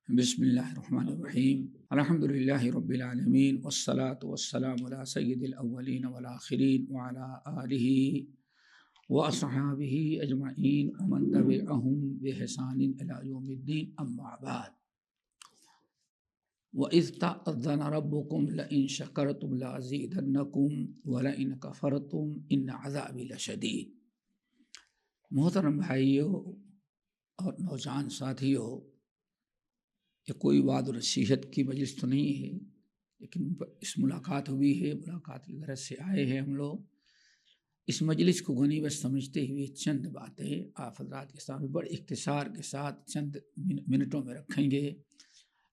بسم اللہ الرحمن الرحیم الحمد للہ رب العالمین والصلاة والسلام علی سید الاولین والآخرین وعلی آلہ واصحابہ اجمعین ومن تبعہم بإحسان الی یوم الدین اما بعد وَإِذْ تَأَذَّنَ رَبُّكُمْ لَئِن شَكَرْتُمْ لَأَزِيدَنَّكُمْ وَلَئِن كَفَرْتُمْ إِنَّ عَذَابِي لَشَدِيدٌ۔ محترم بھائیو اور نوجوان ساتھیو، یہ کوئی وعد و نصیحت کی مجلس تو نہیں ہے، لیکن اس ملاقات ہوئی ہے، ملاقات کی غرض سے آئے ہیں ہم لوگ۔ اس مجلس کو غنیمت سمجھتے ہوئے چند باتیں آپ حضرات کے سامنے بڑے اختصار کے ساتھ چند منٹوں میں رکھیں گے۔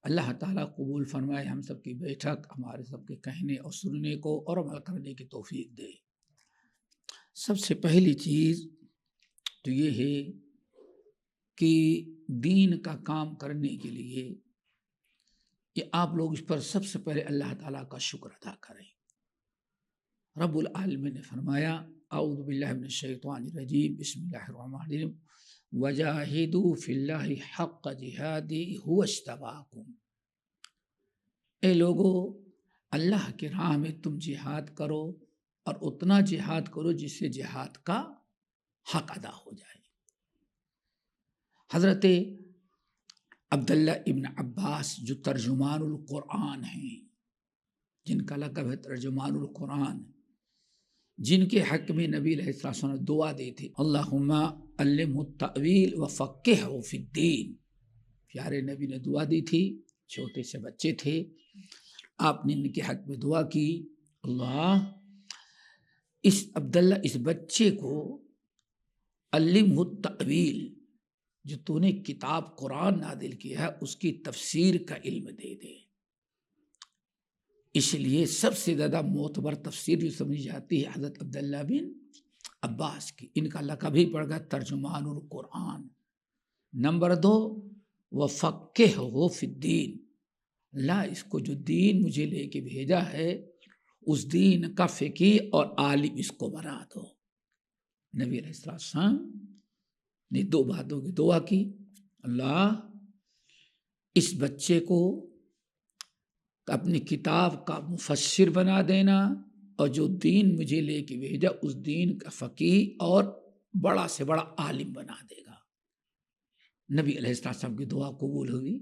اللہ تعالیٰ قبول فرمائے ہم سب کی بیٹھک، ہمارے سب کے کہنے اور سننے کو اور عمل کرنے کی توفیق دے۔ سب سے پہلی چیز تو یہ ہے کہ دین کا کام کرنے کے لیے کہ آپ لوگ اس پر سب سے پہلے اللہ تعالیٰ کا شکر ادا کریں۔ رب العالمین نے فرمایا اعوذ باللہ من الشیطان الرجیم بسم اللہ الرحمن الرحیم وجاہدوا فی اللہ حق جہادہ هو اجتباکم۔ اے لوگو، اللہ کے راہ میں تم جہاد کرو اور اتنا جہاد کرو جس سے جہاد کا حق ادا ہو جائے۔ حضرت عبداللہ ابن عباس جو ترجمان القرآن ہیں، جن کا لقب ہے ترجمان القرآن، جن کے حق میں نبی علیہ السلام نے دعا دی تھی اللہم علمہ التأویل وفقہہ فی الدین۔ پیارے نبی نے دعا دی تھی، چھوٹے سے بچے تھے، آپ نے ان کے حق میں دعا کی، اللہ اس عبداللہ اس بچے کو علمہ التأویل، جو تو نے کتاب قرآن نازل کیا ہے اس کی تفسیر کا علم دے دے۔ اس لیے سب سے زیادہ معتبر تفسیر جو سمجھی جاتی ہے حضرت عبداللہ بن عباس کی، ان کا لقب ہی پڑ گیا ترجمان القرآن۔ نمبر 2 وفقہہ فی الدین، اللہ اس کو جو دین مجھے لے کے بھیجا ہے اس دین کا فقیہ اور عالم اس کو بنا دو۔ نبی علیہ السلام نے 2 باتوں کی دعا کی، اللہ اس بچے کو اپنی کتاب کا مفسر بنا دینا اور جو دین مجھے لے کے بھیجا اس دین کا فقیہ اور بڑا سے بڑا عالم بنا دے گا۔ نبی علیہ السلام کی دعا قبول ہوئی،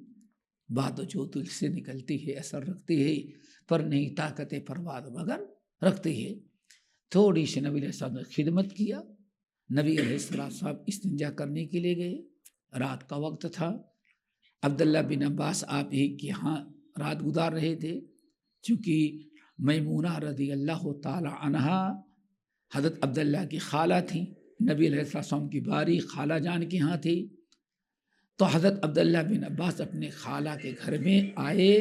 بات جو دل سے نکلتی ہے اثر رکھتی ہے، پر نہیں طاقت پرواز مگر رکھتی ہے۔ تھوڑی سی نبی علیہ السلام نے خدمت کیا۔ نبی علیہ السلام استنجا کرنے کے لیے گئے، رات کا وقت تھا، عبداللہ بن عباس آپ ہی کے ہاں رات گزار رہے تھے، چونکہ میمونہ رضی اللہ تعالی عنہا حضرت عبداللہ کی خالہ تھیں، نبی علیہ السلام کی باری خالہ جان کے ہاں تھی، تو حضرت عبداللہ بن عباس اپنے خالہ کے گھر میں آئے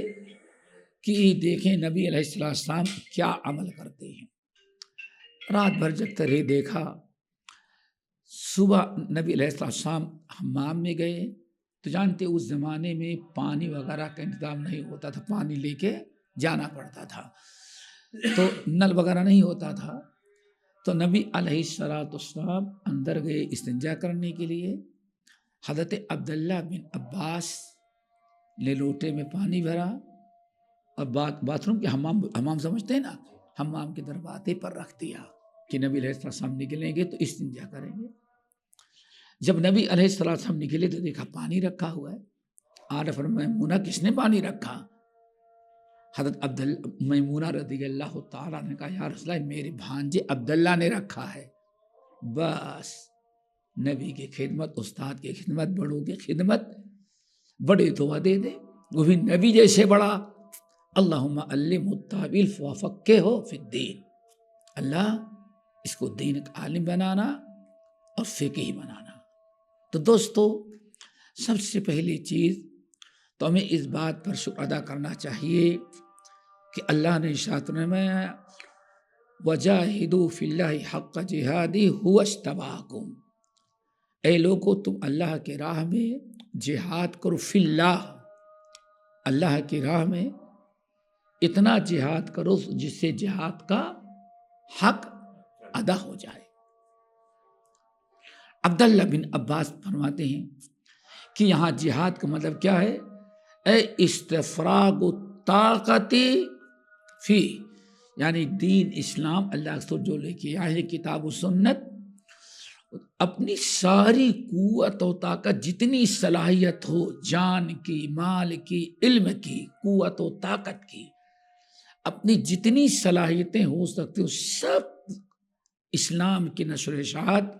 کہ دیکھیں نبی علیہ السلام کیا عمل کرتے ہیں۔ رات بھر جگتے رہے، دیکھا، صبح نبی علیہ السلام حمام میں گئے، تو جانتے اس زمانے میں پانی وغیرہ کا انتظام نہیں ہوتا تھا، پانی لے کے جانا پڑتا تھا، تو نل وغیرہ نہیں ہوتا تھا، تو نبی علیہ السلام اندر گئے استنجا کرنے کے لیے۔ حضرت عبداللہ بن عباس نے لوٹے میں پانی بھرا اور باتھ روم کے حمام سمجھتے ہیں نا، حمام کے دروازے پر رکھ دیا کہ نبی علیہ السلام نکلیں گے تو استنجا کریں گے۔ جب نبی علیہ السلام نکلے تو دیکھا پانی رکھا ہوا ہے۔ آج میمونہ کس نے پانی رکھا؟ حضرت میمونہ رضی اللہ تعالیٰ نے کہا یا رسول اللہ میرے بھانجے عبداللہ نے رکھا ہے۔ بس نبی کی خدمت، استاد کی خدمت، بڑوں کی خدمت، بڑے دعا دے دے، وہ بھی نبی جیسے بڑا۔ اللہم علمہ التأویل وفقہہ فی الدین، اللہ اس کو دین کا عالم بنانا اور فقیہ بنانا۔ تو دوستو، سب سے پہلی چیز تو ہمیں اس بات پر شکر ادا کرنا چاہیے کہ اللہ نے ارشاد فرمایا وجاہدوا فی اللہ حق جہادہ هو اجتباکم۔ اے لوگو تم اللہ کے راہ میں جہاد کرو، فی اللہ، اللہ کی راہ میں اتنا جہاد کرو جس سے جہاد کا حق ادا ہو جائے۔ عبداللہ بن عباس فرماتے ہیں کہ یہاں جہاد کا مطلب کیا ہے اے استفراغ الطاقت فی، یعنی دین اسلام اللہ کے جو لے کے آئے ہیں کتاب و سنت، اپنی ساری قوت و طاقت، جتنی صلاحیت ہو، جان کی، مال کی، علم کی، قوت و طاقت کی، اپنی جتنی صلاحیتیں ہو سکتی ہو سب اسلام کی نشر و اشاعت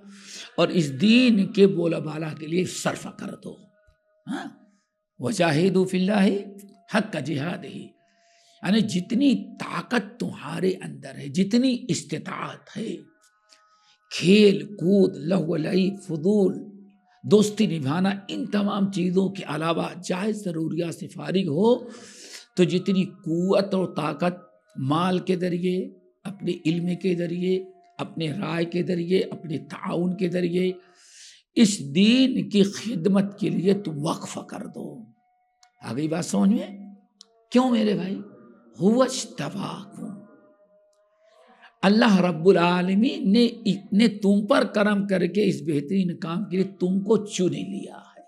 اور اس دین کے بولا بالا کے لیے صرف کر دو. ہاں، وجاہدوا فی اللہ حق جہادہ، یعنی جتنی طاقت تمہارے اندر ہے، جتنی استطاعت ہے، کھیل کود، لہو و لعب، فضول، دوستی نبھانا، ان تمام چیزوں کے علاوہ جائز ضروریات سے فارغ ہو تو جتنی قوت اور طاقت مال کے ذریعے، اپنے علم کے ذریعے، اپنے رائے کے ذریعے، اپنے تعاون کے ذریعے اس دین کی خدمت کے لیے تم وقف کر دو. آگئی بات سمجھ میں؟ کیوں میرے بھائی؟ هو اجتباکم، اللہ رب العالمین نے تم پر کرم کر کے اس بہترین کام کے لیے تم کو چن لیا ہے.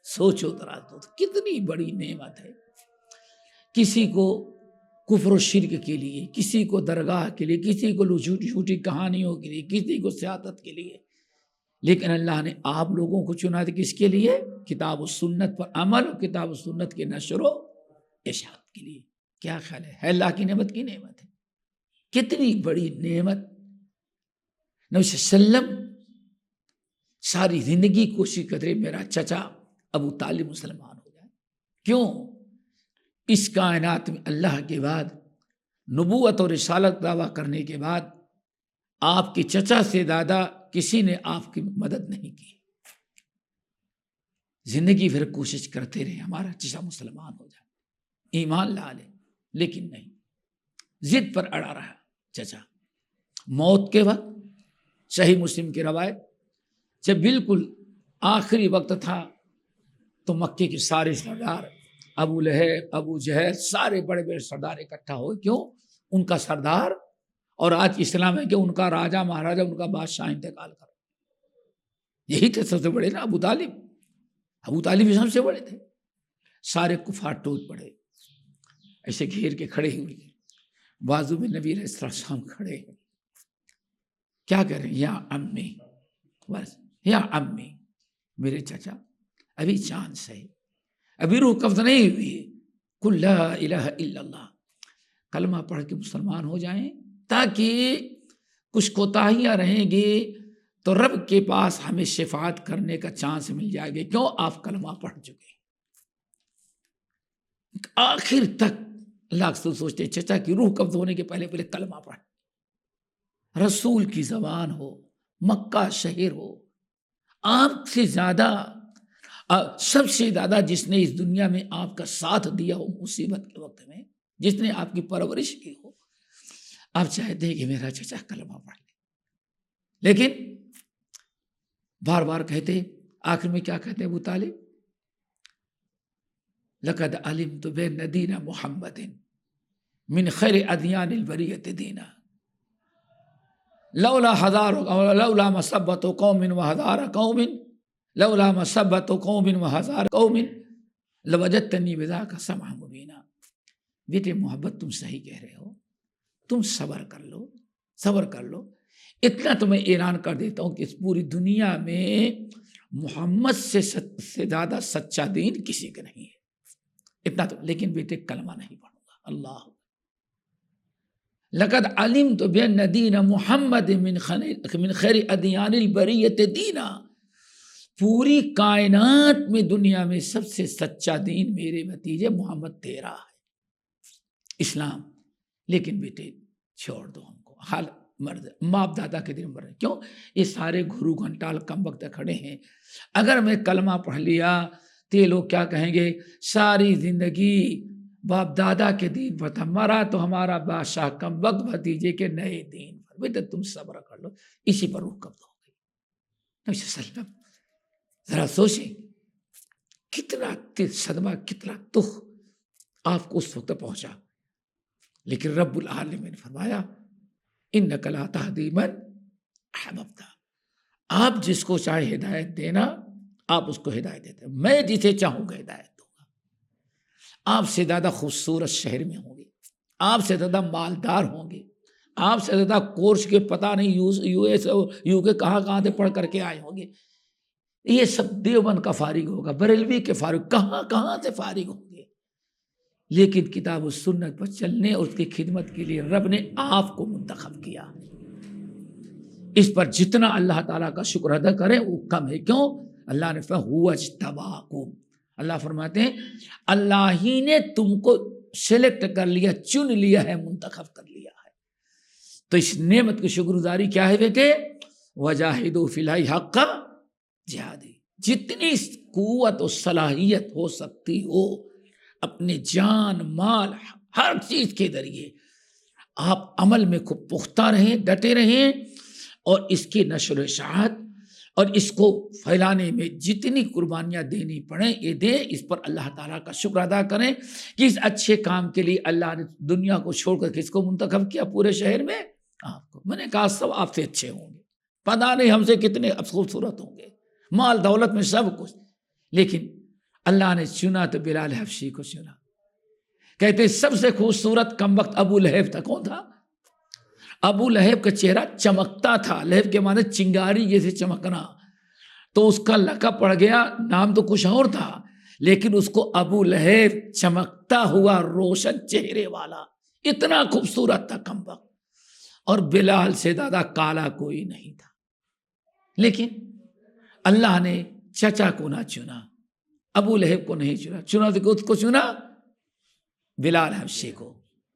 سوچو ذرا تو کتنی بڑی نعمت ہے. کسی کو کفر و شرک کے لیے، کسی کو درگاہ کے لیے، کسی کو جھوٹی جھوٹی کہانیوں کے لیے، کسی کو سیاست کے لیے، لیکن اللہ نے آپ لوگوں کو چنا تھا کس کے لیے؟ کتاب و سنت پر عمل، کتاب و سنت کے نشر و اشاعت کے لیے. کیا خیال ہے اللہ کی نعمت کی نعمت ہے. کتنی بڑی نعمت. نبی صلی اللہ علیہ وسلم ساری زندگی کوشش کرتے میرا چچا ابو طالب مسلمان ہو جائے. کیوں؟ اس کائنات میں اللہ کے بعد نبوت اور رسالت دعویٰ کرنے کے بعد آپ کے چچا سے زیادہ کسی نے آپ کی مدد نہیں کی. زندگی بھر کوشش کرتے رہے ہمارا چچا مسلمان ہو جائے، ایمان لا لے، لیکن نہیں، ضد پر اڑا رہا چچا. موت کے وقت صحیح مسلم کی روایت، جب بالکل آخری وقت تھا تو مکے کے سارے سردار، ابو لہب، ابو جہل، سارے بڑے بڑے سردار اکٹھا ہوئے. کیوں؟ ان کا سردار، اور آج اسلام ہے کہ ان کا راجہ مہاراجہ، ان کا بادشاہ انتقال کر، یہی تھے سب سے بڑے نا ابو طالب. ابو طالب سب سے بڑے تھے. سارے کفار ٹوٹ پڑے، ایسے گھیر کے کھڑے ہوئے، بازو میں نبی علیہ السلام کھڑے ہیں. کیا کہہ رہے ہیں؟ یا امی، بس یا امی، میرے چچا ابھی چانس ہے، ابھی روح قبض نہیں ہوئی، قل لا الہ الا اللہ، کلمہ پڑھ کے مسلمان ہو جائیں تاکہ کچھ کوتاہیاں رہیں گی تو رب کے پاس ہمیں شفاعت کرنے کا چانس مل جائے گا. کیوں؟ آپ کلمہ پڑھ چکے. آخر تک اللہ سے سوچتے چچا کی روح قبض ہونے کے پہلے پہلے کلمہ پڑھ. رسول کی زبان ہو، مکہ شہر ہو، آپ سے زیادہ، سب سے زیادہ جس نے اس دنیا میں آپ کا ساتھ دیا ہو مصیبت کے وقت میں، جس نے آپ کی پرورش کی ہو، آپ چاہتے ہیں کہ میرا چچا کلمہ پڑھ لے. لیکن بار بار کہتے، آخر میں کیا کہتے ابو طالب؟ لقد علمت بین دین محمد من خیر ادیان البریۃ دینا لولا مسبت قوم وہزار قوم لولا مسبت قوم وہزار قوم لوجدتنی بذاک سمعا مبینا. بیٹے محبت تم صحیح کہہ رہے ہو، تم صبر کر لو، صبر کر لو. اتنا تو میں اعلان کر دیتا ہوں کہ اس پوری دنیا میں محمد سے زیادہ سچا دین کسی کا نہیں ہے. اتنا تو، لیکن بیٹے کلمہ نہیں پڑھوں گا. اللہ لقد علمت بان دین محمد من خیر ادیان البریۃ دینا، پوری کائنات میں دنیا میں سب سے سچا دین میرے بھتیجے محمد تیرا ہے، اسلام. لیکن بیٹے چھوڑ دو ہم کو، حال مرد باپ دادا کے دن مرد. کیوں؟ یہ سارے گھرو گھنٹال کم وقت کھڑے ہیں. اگر میں کلمہ پڑھ لیا تو یہ لوگ کیا کہیں گے؟ ساری زندگی باپ دادا کے دین پر تھا، مرا تو ہمارا بادشاہ کم وقت بھتیجے کے نئے دین پر. بیٹا تم صبر کر لو، اسی پر روح قبض ہو گئی. نبی صلی اللہ علیہ وسلم ذرا سوچیں کتنا صدمہ، کتنا دکھ آپ کو اس وقت پہنچا. لیکن رب العالمین نے فرمایا انک لا تہدی من احببت، آپ جس کو چاہے ہدایت دینا، آپ اس کو ہدایت دیتے، میں جسے چاہوں گا ہدایت دوں گا. آپ سے زیادہ خوبصورت شہر میں ہوں گے، آپ سے زیادہ مالدار ہوں گے، آپ سے زیادہ کورس کے پتہ نہیں یو ایس یو کے کہاں سے پڑھ کر کے آئے ہوں گے. یہ سب دیوبند کا فارغ ہوگا، بریلوی کے فارغ، کہاں سے فارغ ہوں گے. لیکن کتاب و سنت پر چلنے اور اس کی خدمت کے لیے رب نے آپ کو منتخب کیا. اس پر جتنا اللہ تعالیٰ کا شکر ادا کریں وہ کم ہے. کیوں؟ اللہ نے هو اجتباکم، اللہ فرماتے ہیں اللہ ہی نے تم کو سلیکٹ کر لیا، چن لیا ہے، منتخب کر لیا ہے. تو اس نعمت کی شکر گزاری کیا ہے بیٹے؟ وجاہدوا فی اللہ حق جہادی، جتنی قوت و صلاحیت ہو سکتی ہو اپنے جان مال ہر چیز کے ذریعے آپ عمل میں خوب پختہ رہیں، ڈٹے رہیں، اور اس کی نشر و اشاعت اور اس کو پھیلانے میں جتنی قربانیاں دینی پڑیں یہ دیں. اس پر اللہ تعالیٰ کا شکر ادا کریں کہ اس اچھے کام کے لیے اللہ نے دنیا کو چھوڑ کر کس کو منتخب کیا پورے شہر میں؟ آپ کو. میں نے کہا سب آپ سے اچھے ہوں گے، پتہ نہیں ہم سے کتنے خوبصورت ہوں گے، مال دولت میں سب کچھ، لیکن اللہ نے چنا تو بلال حبشی کو چنا. کہتے سب سے خوبصورت کم وقت ابو لہب تھا. کون تھا؟ ابو لہب کا چہرہ چمکتا تھا، لہب کے معنی چنگاری جیسے چمکنا، تو اس کا لقب پڑ گیا، نام تو کچھ اور تھا لیکن اس کو ابو لہب، چمکتا ہوا روشن چہرے والا، اتنا خوبصورت تھا کم وقت. اور بلال سے زیادہ کالا کوئی نہیں تھا. لیکن اللہ نے چچا کو نہ چنا، ابو لہب کو نہیں چنا تو اس کو چنا بلال حبشی کو.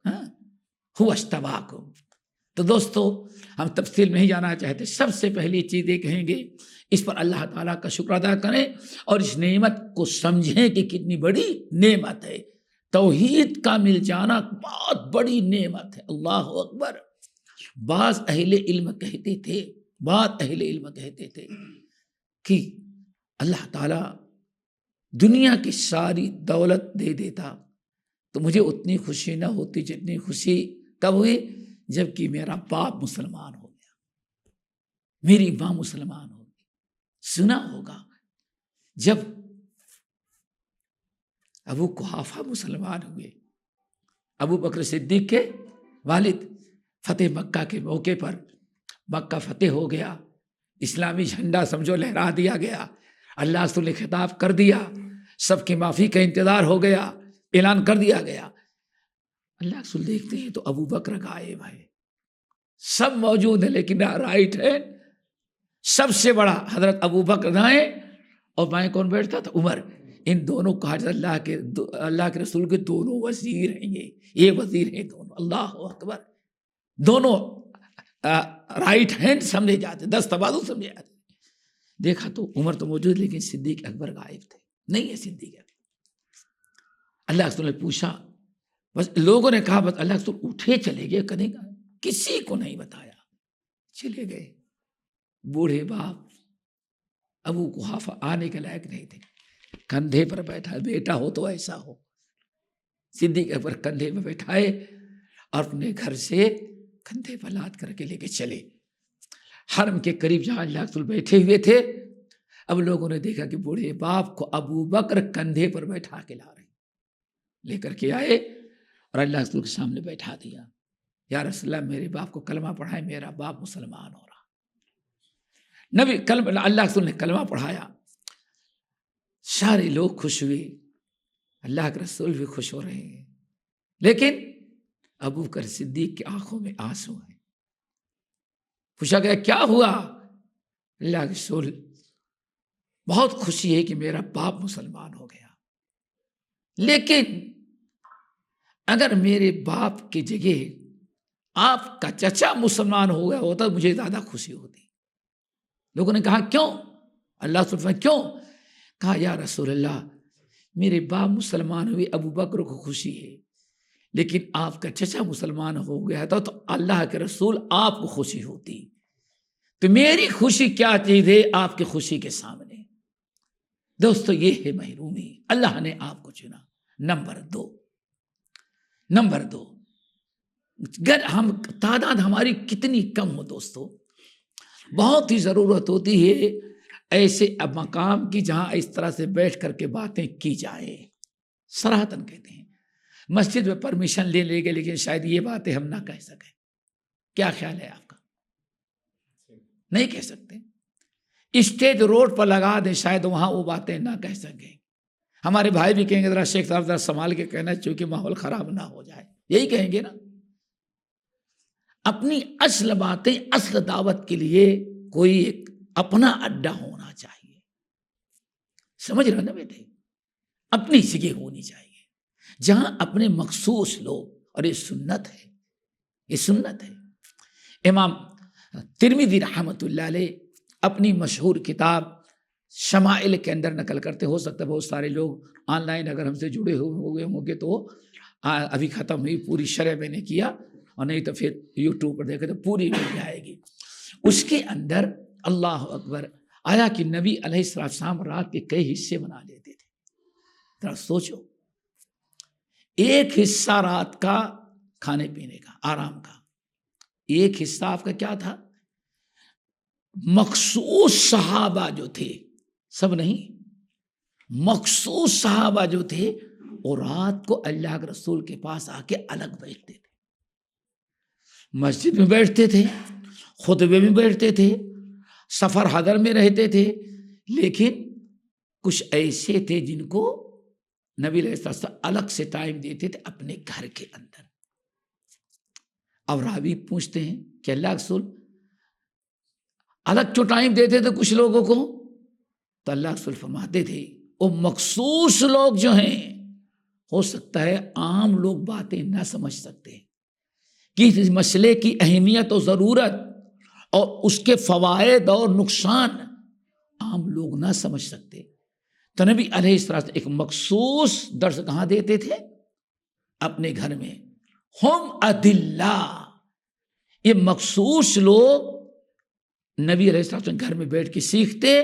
هو اجتباکم. تو دوستو ہم تفصیل میں ہی جانا چاہتے، سب سے پہلی چیز یہ کہیں گے اس پر اللہ تعالیٰ کا شکر ادا کریں اور اس نعمت کو سمجھیں کہ کتنی بڑی نعمت ہے. توحید کا مل جانا بہت بڑی نعمت ہے. اللہ اکبر. بعض اہل علم کہتے تھے کہ اللہ تعالیٰ دنیا کی ساری دولت دے دیتا تو مجھے اتنی خوشی نہ ہوتی جتنی خوشی تب ہوئی جب کہ میرا باپ مسلمان ہو گیا، میری ماں مسلمان ہو گئی. سنا ہوگا جب ابو قحافہ مسلمان ہوئے، ابو بکر صدیق کے والد، فتح مکہ کے موقع پر مکہ فتح ہو گیا، اسلامی جھنڈا سمجھو لہرا دیا گیا، اللہ رسول نے خطاب کر دیا، سب کی معافی کا انتظار ہو گیا، اعلان کر دیا گیا. اللہ رسول دیکھتے ہیں تو ابو بکر غائب ہے، سب موجود ہیں لیکن رائٹ ہے سب سے بڑا حضرت ابو بکر دائیں اور بائیں کون بیٹھتا تھا؟ عمر. ان دونوں کو حضرت اللہ کے رسول کے دونوں وزیر ہیں، یہ وزیر ہیں دونوں. اللہ اکبر. دونوں رائٹ ہینڈ سمجھے جاتے، دست تبادل سمجھے جاتے. دیکھا تو عمر تو موجود لیکن صدیق اکبر غائب تھے، نہیں ہے صدیق اکبر. اللہ رسول نے پوچھا، بس لوگوں نے کہا بس اللہ رسول اٹھے چلے گئے، کہیں گا کسی کو نہیں بتایا، چلے گئے. بوڑھے باپ ابو قحافہ آنے کے لائق نہیں تھے، کندھے پر بیٹھا، بیٹا ہو تو ایسا ہو. صدیق اکبر کندھے پر بیٹھائے اور اپنے گھر سے کندھے پر لاد کر کے لے کے چلے. حرم کے قریب جہاں اللہ رسول بیٹھے ہوئے تھے، اب لوگوں نے دیکھا کہ بوڑھے باپ کو ابو بکر کندھے پر بیٹھا کے لا رہے، لے کر کے آئے اور اللہ رسول کے سامنے بیٹھا دیا. یا رسول اللہ میرے باپ کو کلمہ پڑھائے، میرا باپ مسلمان ہو رہا. نبی اللہ رسول نے کلمہ پڑھایا، سارے لوگ خوش ہوئے، اللہ کے رسول بھی خوش ہو رہے ہیں، لیکن ابو بکر صدیق کی آنکھوں میں آنسو ہیں. پوچھا گیا کیا ہوا؟ اللہ کے رسول بہت خوشی ہے کہ میرا باپ مسلمان ہو گیا، لیکن اگر میرے باپ کی جگہ آپ کا چچا مسلمان ہو گیا ہوتا تو مجھے زیادہ خوشی ہوتی. لوگوں نے کہا کیوں؟ اللہ سبحانہ کیوں؟ کہا یا رسول اللہ میرے باپ مسلمان ہوئے، ابو بکر کو خوشی ہے، لیکن آپ کا چچا مسلمان ہو گیا تھا تو اللہ کے رسول آپ کو خوشی ہوتی، تو میری خوشی کیا چیز ہے آپ کی خوشی کے سامنے؟ دوستو یہ ہے محرومی، اللہ نے آپ کو چنا. نمبر دو اگر ہم تعداد ہماری کتنی کم ہو دوستو، بہت ہی ضرورت ہوتی ہے ایسے مقام کی جہاں اس طرح سے بیٹھ کر کے باتیں کی جائے. صراحتاً کہتے ہیں مسجد میں پرمیشن لے گے، لیکن شاید یہ باتیں ہم نہ کہہ سکیں. کیا خیال ہے آپ کا؟ نہیں کہہ سکتے. اسٹیج روڈ پر لگا دیں، شاید وہاں وہ باتیں نہ کہہ سکیں. ہمارے بھائی بھی کہیں گے ذرا شیخ صاحب ذرا سنبھال کے کہنا چونکہ ماحول خراب نہ ہو جائے، یہی کہیں گے نا. اپنی اصل باتیں، اصل دعوت کے لیے کوئی ایک اپنا اڈا ہونا چاہیے. سمجھ رہے نا بیٹے؟ اپنی جگہ ہونی چاہیے جہاں اپنے مخصوص لوگ. اور یہ سنت ہے، یہ سنت ہے. امام ترمذی رحمۃ اللہ علیہ اپنی مشہور کتاب شمائل کے اندر نقل کرتے. ہو سکتا ہے بہت سارے لوگ آن لائن اگر ہم سے جڑے ہوئے ہوں گے تو ابھی ختم ہوئی پوری شرح میں نے کیا، اور نہیں تو پھر یوٹیوب پر دیکھے تو پوری مل جائے گی. اس کے اندر اللہ اکبر آیا کہ نبی علیہ السلام رات کے کئی حصے بنا لیتے تھے. ذرا سوچو، ایک حصہ رات کا کھانے پینے کا، آرام کا، ایک حصہ آپ کا کیا تھا؟ مخصوص صحابہ جو تھے، سب نہیں، مخصوص صحابہ جو تھے وہ رات کو اللہ کے رسول کے پاس آ کے الگ بیٹھتے تھے. مسجد میں بیٹھتے تھے، خطبے میں بیٹھتے تھے، سفر حضر میں رہتے تھے، لیکن کچھ ایسے تھے جن کو نبی علیہ السلام الگ سے ٹائم دیتے تھے اپنے گھر کے اندر. اب راوی پوچھتے ہیں کہ اللہ کے رسول الگ جو ٹائم دیتے تھے کچھ لوگوں کو، تو اللہ کے رسول فرماتے تھے وہ مخصوص لوگ جو ہیں، ہو سکتا ہے عام لوگ باتیں نہ سمجھ سکتے کہ اس مسئلے کی اہمیت و ضرورت اور اس کے فوائد اور نقصان عام لوگ نہ سمجھ سکتے. تو نبی علیہ السلام ایک مخصوص درس کہاں دیتے تھے؟ اپنے گھر میں. ہم ادلہ، یہ مخصوص لوگ نبی علیہ السلام گھر میں بیٹھ کے سیکھتے،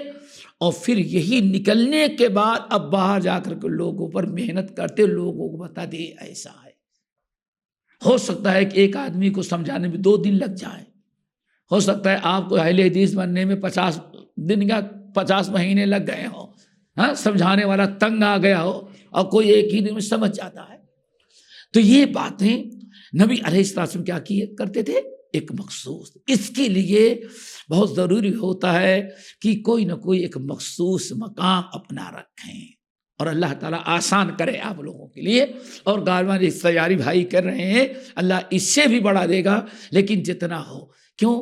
اور پھر یہی نکلنے کے بعد اب باہر جا کر کے لوگوں پر محنت کرتے، لوگوں کو بتاتے ایسا ہے. ہو سکتا ہے کہ ایک آدمی کو سمجھانے میں 2 دن لگ جائے، ہو سکتا ہے آپ کو اہل حدیث بننے میں 50 دن یا 50 مہینے لگ گئے ہو، ہاں، سمجھانے والا تنگ آ گیا ہو، اور کوئی ایک ہی دن میں سمجھ جاتا ہے. تو یہ باتیں نبی علیہ السلام کیا کرتے تھے؟ ایک مخصوص. اس کے لیے بہت ضروری ہوتا ہے کہ کوئی نہ کوئی ایک مخصوص مقام اپنا رکھیں، اور اللہ تعالیٰ آسان کرے آپ لوگوں کے لیے. اور غالباً اس تیاری بھائی کر رہے ہیں، اللہ اس سے بھی بڑھا دے گا، لیکن جتنا ہو. کیوں؟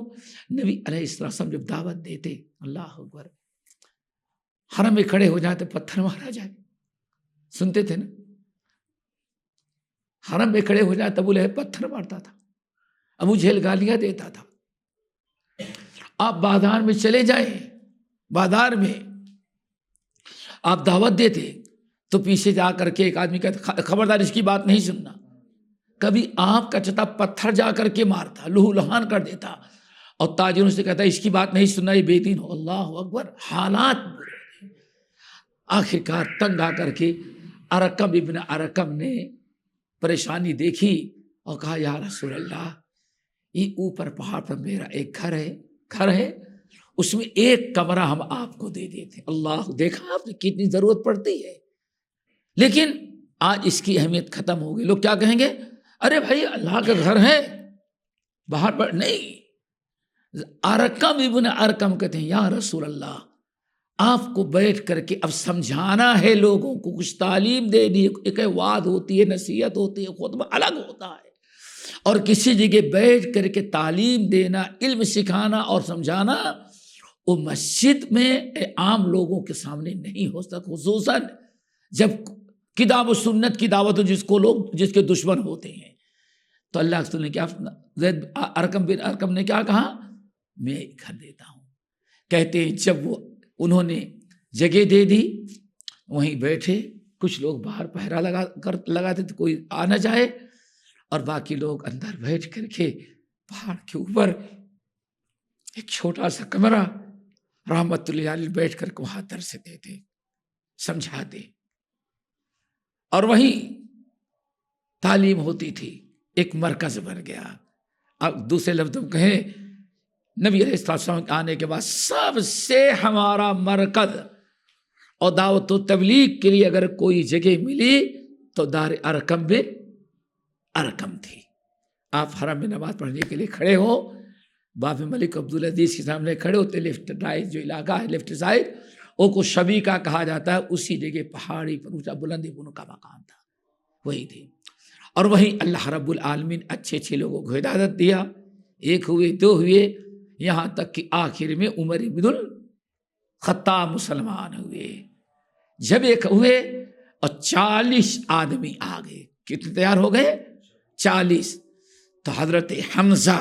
نبی علیہ السلام جب دعوت دیتے، اللہ اکبر، حرم میں کھڑے ہو جاتے پتھر مارا جائے، سنتے تھے نا؟ حرم میں کھڑے ہو جاتے ابو لہب پتھر مارتا تھا، ابو جہل گالیاں دیتا تھا. آپ بازار میں چلے جائیں، بازار میں آپ دعوت دیتے تو پیچھے جا کر کے ایک آدمی کہتا خبردار اس کی بات نہیں سننا. کبھی آپ کا چتا پتھر جا کر کے مارتا، لہو لہان کر دیتا، اور تاجروں سے کہتا اس کی بات نہیں سننا، یہ بے دین ہو. اللہ اکبر. حالات آخر کار تنگ آ کر کے ارقم ابن ارقم نے پریشانی دیکھی اور کہا یا رسول اللہ، یہ اوپر پہاڑ پر میرا ایک گھر ہے، اس میں ایک کمرہ ہم آپ کو دے دیتے. اللہ، دیکھا آپ نے کتنی ضرورت پڑتی ہے. لیکن آج اس کی اہمیت ختم ہو گئی. لوگ کیا کہیں گے؟ ارے بھائی اللہ کا گھر ہے، باہر پر نہیں. ارقم ابن ارقم کہتے ہیں یا رسول اللہ، آپ کو بیٹھ کر کے اب سمجھانا ہے لوگوں کو، کچھ تعلیم دینی ہے. ایک وعظ ہوتی ہے، نصیحت ہوتی ہے، خطبہ الگ ہوتا ہے، اور کسی جگہ بیٹھ کر کے تعلیم دینا، علم سکھانا اور سمجھانا وہ مسجد میں عام لوگوں کے سامنے نہیں ہو سکتا، خصوصاً جب کتاب و سنت کی دعوت ہو جس کے دشمن ہوتے ہیں. تو اللہ کے رسول نے کیا، زید ارقم بن ارقم نے کیا کہا؟ میں گھر دیتا ہوں. کہتے ہیں جب وہ انہوں نے جگہ دے دی، وہیں بیٹھے، کچھ لوگ باہر پہرا لگاتے تھے کوئی آ نہ جائے، اور باقی لوگ اندر بیٹھ کر کے پہاڑ کے اوپر ایک چھوٹا سا کمرہ رحمت اللہ علیہ بیٹھ کر وہاں درس دیتے، سمجھاتے، اور وہیں تعلیم ہوتی تھی. ایک مرکز بن گیا. اب دوسرے لفظوں میں کہیں، نبی علیہ السلام آنے کے بعد سب سے ہمارا مرکز اور دعوت و تبلیغ کے لیے اگر کوئی جگہ ملی تو دار ارقم میں ارقم تھی. آپ حرم میں نماز پڑھنے کے لیے کھڑے ہو, باب ملک عبدالعزیز کے سامنے کھڑے ہوتے, لیفٹ رائٹ جو علاقہ ہے لیفٹ سائڈ وہ کو شبی کا کہا جاتا ہے, اسی جگہ پہاڑی پر اونچا بلندی بنو کا مکان تھا, وہی تھی. اور وہیں اللہ رب العالمین اچھے اچھے لوگوں کو ہدایت دیا, ایک ہوئے دو ہوئے, یہاں تک کہ آخر میں عمر بن الخطاب مسلمان ہوئے. جب ایک ہوئے اور 40 آدمی آ گئے, کتنے تیار ہو گئے 40, تو حضرت حمزہ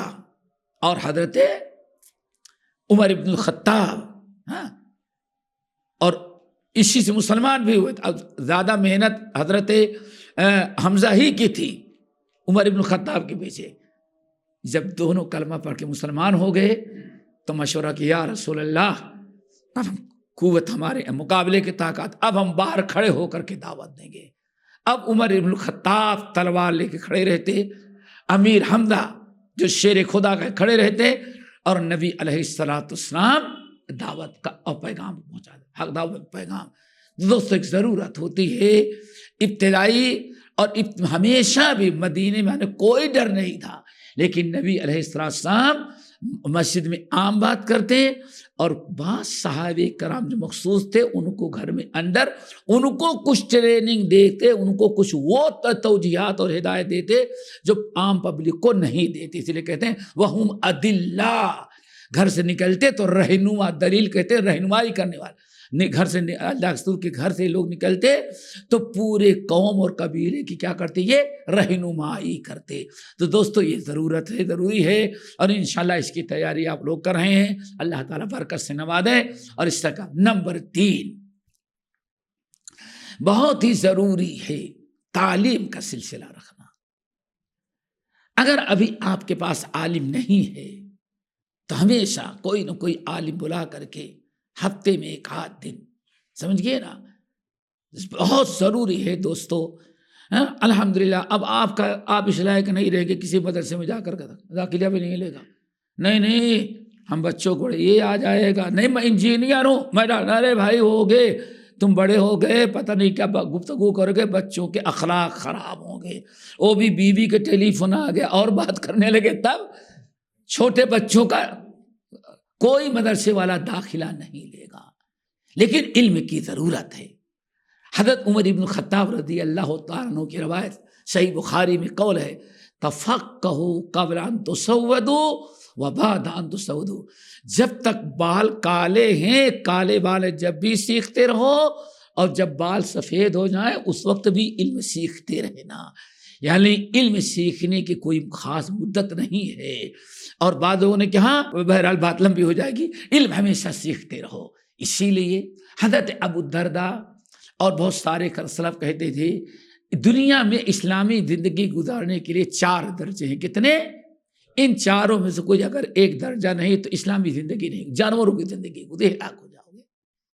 اور حضرت عمر بن الخطاب, ہاں, اور اسی سے مسلمان بھی ہوئے. اب زیادہ محنت حضرت حمزہ ہی کی تھی عمر بن الخطاب کے پیچھے. جب دونوں کلمہ پڑھ کے مسلمان ہو گئے تو مشورہ کیا, یا رسول اللہ اب قوت ہمارے مقابلے کی طاقت, اب ہم باہر کھڑے ہو کر کے دعوت دیں گے. اب عمر بن الخطاب تلوار لے کے کھڑے رہتے, امیر حمزہ جو شیر خدا کا کھڑے رہتے, اور نبی علیہ السلام دعوت کا پیغام پہنچا دے, حق دعوت پیغام. دوستوں ایک ضرورت ہوتی ہے ابتدائی, اور ہمیشہ بھی مدینے میں کوئی ڈر نہیں تھا, لیکن نبی علیہ السلام مسجد میں عام بات کرتے, اور بعض صحابہ کرام جو مخصوص تھے ان کو گھر میں اندر ان کو کچھ ٹریننگ دیتے, ان کو کچھ وہ توجیہات اور ہدایت دیتے جو عام پبلک کو نہیں دیتے. اس لیے کہتے ہیں وہم ادلہ, گھر سے نکلتے تو رہنما, دلیل کہتے ہیں رہنمائی کرنے والے. گھر سے اللہ رسول کے گھر سے لوگ نکلتے تو پورے قوم اور قبیلے کی کیا کرتے, یہ رہنمائی کرتے. تو دوستو یہ ضرورت ہے, ضروری ہے, اور انشاءاللہ اس کی تیاری آپ لوگ کر رہے ہیں, اللہ تعالیٰ برکت سے نوازے. اور اس طرح نمبر 3 بہت ہی ضروری ہے تعلیم کا سلسلہ رکھنا. اگر ابھی آپ کے پاس عالم نہیں ہے تو ہمیشہ کوئی نہ کوئی عالم بلا کر کے ہفتے میں 1 آدھ دن, سمجھ گئے نا, بہت ضروری ہے دوستو. الحمدللہ اب آپ اس لائق نہیں رہے گے کسی مدرسے میں جا کر داخلہ بھی نہیں لے گا. نہیں ہم بچوں کو یہ آ جائے گا, نہیں میں انجینئر ہوں, میں ارے بھائی ہو گئے, تم بڑے ہو گئے, پتہ نہیں کیا گفتگو کرو گے, بچوں کے اخلاق خراب ہوں گے. وہ بھی بیوی کے ٹیلی فون آ گیا اور بات کرنے لگے, تب چھوٹے بچوں کا کوئی مدرسے والا داخلہ نہیں لے گا. لیکن علم کی ضرورت ہے. حضرت عمر بن الخطاب رضی اللہ تعالیٰ عنہ کی روایت صحیح بخاری میں قول ہے, تفقہوا قبل ان تسودوا وبعد ان تسودوا. جب تک بال کالے ہیں, کالے بال جب بھی سیکھتے رہو, اور جب بال سفید ہو جائیں اس وقت بھی علم سیکھتے رہنا. یعنی علم سیکھنے کی کوئی خاص مدت نہیں ہے. اور بعض لوگوں نے کہا بہرحال بات لمبی ہو جائے گی, علم ہمیشہ سیکھتے رہو. اسی لیے حضرت ابو الدرداء اور بہت سارے سلف کہتے تھے دنیا میں اسلامی زندگی گزارنے کے لیے 4 درجے ہیں. کتنے؟ ان چاروں میں سے کوئی اگر ایک درجہ نہیں تو اسلامی زندگی نہیں, جانوروں کی زندگی کو ہلاک ہو جاؤ گے.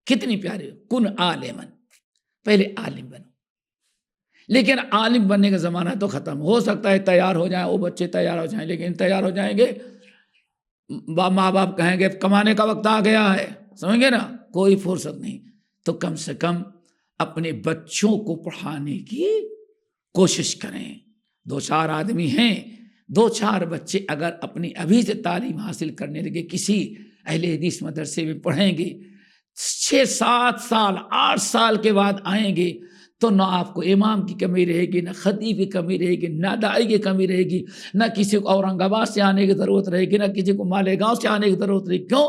کتنی پیاری ہو, کن عالمن, پہلے عالم بنو. لیکن عالم بننے کا زمانہ تو ختم. ہو سکتا ہے تیار ہو جائیں, وہ بچے تیار ہو جائیں, لیکن تیار ہو جائیں گے ماں باپ کہیں گے کمانے کا وقت آ گیا ہے, سمجھ گے نا, کوئی فرصت نہیں. تو کم سے کم اپنے بچوں کو پڑھانے کی کوشش کریں. 2-4 آدمی ہیں, 2-4 بچے اگر اپنی ابھی سے تعلیم حاصل کرنے لگے, کسی اہل حدیث مدرسے میں پڑھیں گے, 6-7 سال 8 سال کے بعد آئیں گے تو نہ آپ کو امام کی کمی رہے گی, نہ خطیب کی کمی رہے گی, نہ دائی کی کمی رہے گی, نہ کسی کو اورنگ آباد سے آنے کی ضرورت رہے گی, نہ کسی کو مالیگاؤں سے آنے کی ضرورت رہے گی. کیوں؟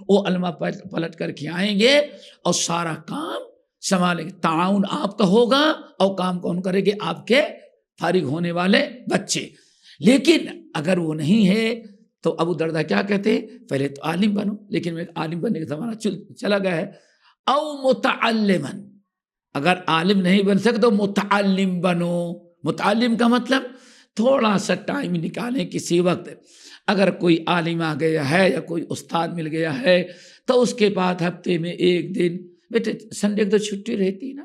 وہ علماء پلٹ کر کے آئیں گے اور سارا کام سنبھالیں گے. تعاون آپ کا ہوگا اور کام کون کرے گے؟ آپ کے فارغ ہونے والے بچے. لیکن اگر وہ نہیں ہے تو ابو الدرداء کیا کہتے ہیں, پہلے تو عالم بنو. لیکن میں عالم بننے کا زمانہ چلا گیا ہے. او متعلمن, اگر عالم نہیں بن سکتے تو متعلم بنو. متعلم کا مطلب تھوڑا سا ٹائم نکالیں کسی وقت. اگر کوئی عالم آ گیا ہے یا کوئی استاد مل گیا ہے تو اس کے بعد ہفتے میں 1 دن, بیٹے سنڈے کو تو چھٹی رہتی نا,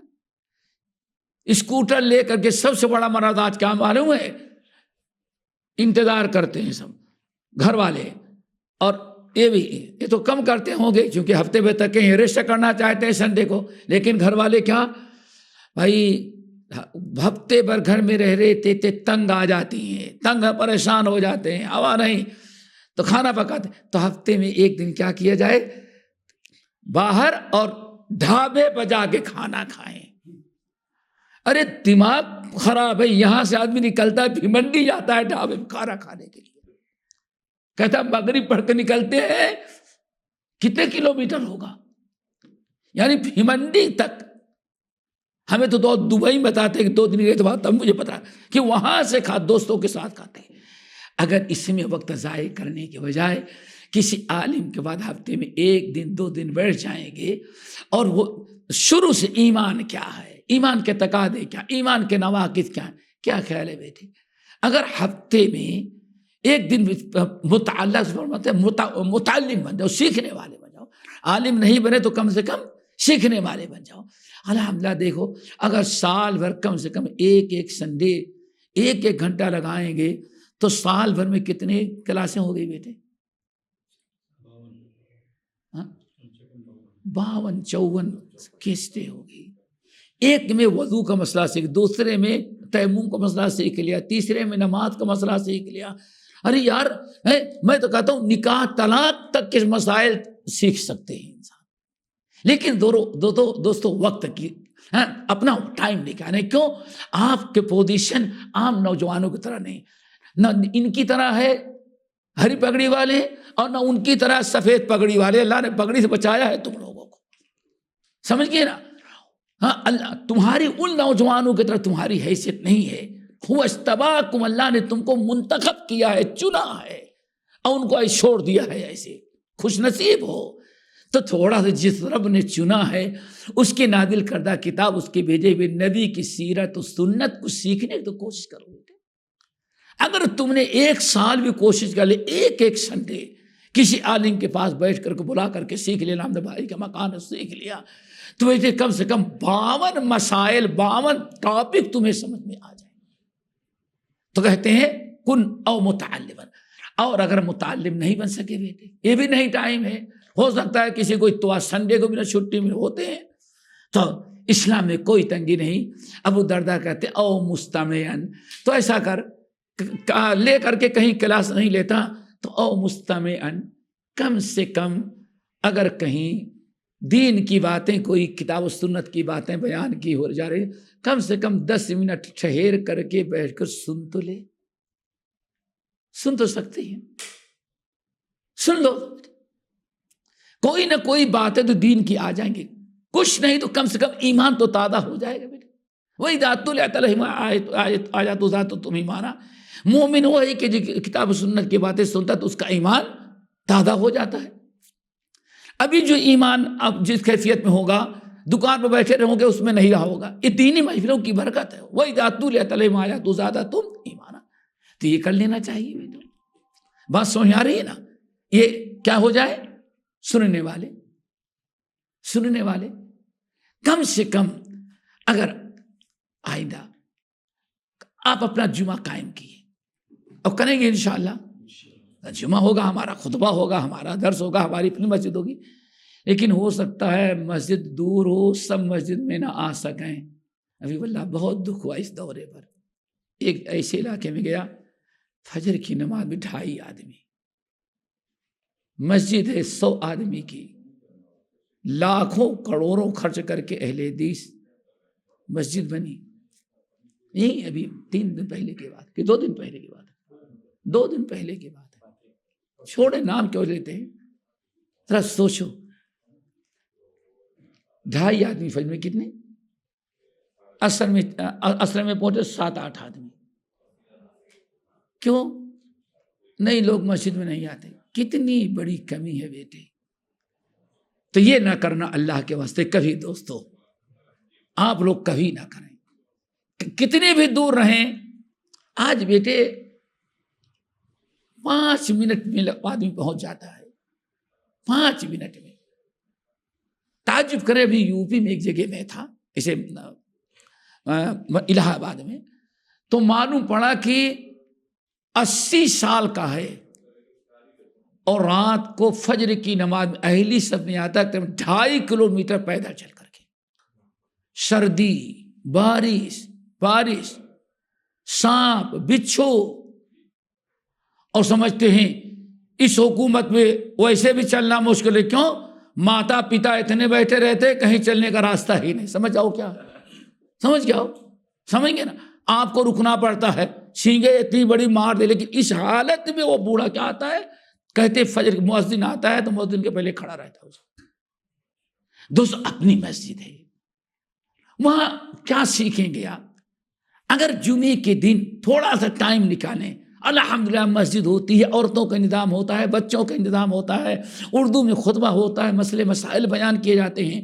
اسکوٹر لے کر کے سب سے بڑا مرض آج کیا معلوم ہے, انتظار کرتے ہیں سب گھر والے, اور یہ تو کم کرتے ہوں گے کیونکہ ہفتے میں تک کہیں ریسٹ کرنا چاہتے ہیں سنڈے کو. لیکن گھر والے کیا بھائی ہفتے بھر گھر میں رہ رہے تھے، تنگ آ جاتی ہیں، تنگ پریشان ہو جاتے ہیں، ہوا نہیں تو کھانا پکاتے، تو ہفتے میں ایک دن کیا کیا جائے، باہر اور ڈھابے پہ جا کے کھانا کھائیں۔ ارے دماغ خراب ہے، یہاں سے آدمی نکلتا ہے بھیمنڈی جاتا ہے ڈھابے میں کھانا کھانے کے لیے، کہتا مغرب پڑھ کے نکلتے ہیں، کتنے کلومیٹر ہوگا، یعنی بھیمنڈی تک۔ ہمیں تو دبئی بتاتے ہیں کہ 2 دن گئے تو تب مجھے پتا کہ وہاں سے دوستوں کے ساتھ کھاتے ہیں۔ اگر اس میں وقت ضائع کرنے کے بجائے کسی عالم کے بعد ہفتے میں 1 دن 2 دن بیٹھ جائیں گے، اور وہ شروع سے ایمان کیا ہے، ایمان کے تقاضے کیا، ایمان کے نواقض کیا ہیں، کیا خیال ہے بیٹے؟ اگر ہفتے میں 1 دن متعلم بن جاؤ، سیکھنے والے بن جاؤ، عالم نہیں بنے تو کم سے کم سیکھنے والے بن جاؤ۔ الحمدللہ دیکھو، اگر سال بھر کم سے کم ایک سنڈے 1 گھنٹہ لگائیں گے تو سال بھر میں کتنے کلاسیں ہو گئی بیٹے؟ 52-54 قسطیں ہو گئی۔ ایک میں وضو کا مسئلہ سیکھ، دوسرے میں تیمم کا مسئلہ سیکھ لیا، تیسرے میں نماز کا مسئلہ سیکھ لیا۔ ارے یار، میں تو کہتا ہوں نکاح طلاق تک کے مسائل سیکھ سکتے ہیں انسان، لیکن دوستو وقت کی اپنا ٹائم نکالیں۔ کیوں؟ آپ کے پوزیشن عام نوجوانوں کی طرح نہیں، نہ ان کی طرح ہے ہری پگڑی والے اور نہ ان کی طرح سفید پگڑی والے۔ اللہ نے پگڑی سے بچایا ہے تم لوگوں کو، سمجھ گئے نا؟ ہاں، اللہ تمہاری ان نوجوانوں کی طرح تمہاری حیثیت نہیں ہے۔ هو اجتباکم، اللہ نے تم کو منتخب کیا ہے، چنا ہے، اور ان کو ایسے چھوڑ دیا ہے، ایسے خوش نصیب ہو۔ تو تھوڑا سا جس رب نے چنا ہے اس کے نازل کردہ کتاب، اس کے بھیجے ہوئے نبی کی سیرت و سنت کو سیکھنے کی تو کوشش کرو بیٹے۔ اگر تم نے 1 سال بھی کوشش کر لی، ایک سنڈے کسی عالم کے پاس بیٹھ کر کے بلا کر کے سیکھ لیا، نام بھائی کا مکان سیکھ لیا، تو بیٹے کم سے کم 52 مسائل، 52 ٹاپک تمہیں سمجھ میں آ جائیں۔ تو کہتے ہیں کن او متعلما، اور اگر متعلم نہیں بن سکے بیٹے، یہ بھی نہیں ٹائم ہے، ہو سکتا ہے کسی کو اتوار سنڈے کو بھی نہ چھٹی میں ہوتے ہیں، تو اسلام میں کوئی تنگی نہیں۔ ابو دردہ کہتے او مستمعن، تو ایسا کر لے کر کے کہیں کلاس نہیں لیتا تو او مستمعن، کم سے کم اگر کہیں دین کی باتیں، کوئی کتاب و سنت کی باتیں بیان کی ہو جا رہی، کم سے کم 10 منٹ ٹھہر کر کے بیٹھ کر سن تو لے، سن تو سکتے ہیں، سن لو، کوئی نہ کوئی باتیں تو دین کی آ جائیں گی، کچھ نہیں تو کم سے کم ایمان تو تازہ ہو جائے گا بیٹے۔ وہی ذات آیات ذات تم ایمانا، مومن وہ ہے کہ کتاب و سنت کی باتیں سنتا تو اس کا ایمان تازہ ہو جاتا ہے۔ ابھی جو ایمان اب جس کیفیت میں ہوگا، دکان پہ بیٹھے رہو گے اس میں نہیں رہا ہوگا، یہ دینی محفلوں کی برکت ہے۔ وہی ذات آیات ذات تم ایمانا، تو یہ کر لینا چاہیے بیٹے۔ بات سمجھ آ رہی ہے نا؟ یہ کیا ہو جائے، سننے والے کم سے کم، اگر آئندہ آپ اپنا جمعہ قائم کیے، اور کریں گے انشاءاللہ، جمعہ ہوگا، ہمارا خطبہ ہوگا، ہمارا درس ہوگا، ہماری اپنی مسجد ہوگی، لیکن ہو سکتا ہے مسجد دور ہو، سب مسجد میں نہ آ سکیں۔ ابھی واللہ بہت دکھ ہوا اس دورے پر۔ ایک ایسے علاقے میں گیا، فجر کی نماز میں 2.5 آدمی، مسجد ہے 100 آدمی کی، لاکھوں کروڑوں خرچ کر کے اہل حدیث مسجد بنی۔ نہیں، ابھی 3 دن پہلے کی بات کہ 2 دن پہلے کی بات ہے، 2 دن پہلے کی بات ہے، چھوڑے نام کیوں لیتے ہیں، ذرا سوچو۔ 2.5 آدمی فجر میں کتنے، اصل میں پہنچے 7-8 آدمی۔ کیوں نہیں لوگ مسجد میں نہیں آتے؟ کتنی بڑی کمی ہے بیٹے۔ تو یہ نہ کرنا اللہ کے واسطے کبھی، دوستو آپ لوگ کبھی نہ کریں، کتنے بھی دور رہیں۔ آج بیٹے 5 منٹ میں آدمی پہنچ جاتا ہے، 5 منٹ میں۔ تعجب کرے، ابھی یو پی میں ایک جگہ میں تھا، اسے الہ آباد میں، تو معلوم پڑا کہ 80 سال کا ہے، اور رات کو فجر کی نماز میں اہلی سب میں آتا ہے 2.5 کلومیٹر پیدل چل کر کے، سردی بارش بارش، سانپ، بچھو، اور سمجھتے ہیں اس حکومت میں ویسے بھی چلنا مشکل ہے. کیوں؟ ماتا پتا اتنے بیٹھے رہتے کہیں چلنے کا راستہ ہی نہیں. سمجھ جاؤ کیا سمجھ گیا ہو؟ سمجھ گے نا. آپ کو رکنا پڑتا ہے، سینگے اتنی بڑی مار دے، لیکن اس حالت میں وہ بوڑھا کیا آتا ہے، کہتے فجر مؤذن آتا ہے تو مؤذن کے پہلے کھڑا رہتا ہے. دوست اپنی مسجد ہے، وہاں کیا سیکھیں گے آپ؟ اگر جمعے کے دن تھوڑا سا ٹائم نکالیں، الحمدللہ مسجد ہوتی ہے، عورتوں کا انتظام ہوتا ہے، بچوں کا انتظام ہوتا ہے، اردو میں خطبہ ہوتا ہے، مسئلے مسائل بیان کیے جاتے ہیں.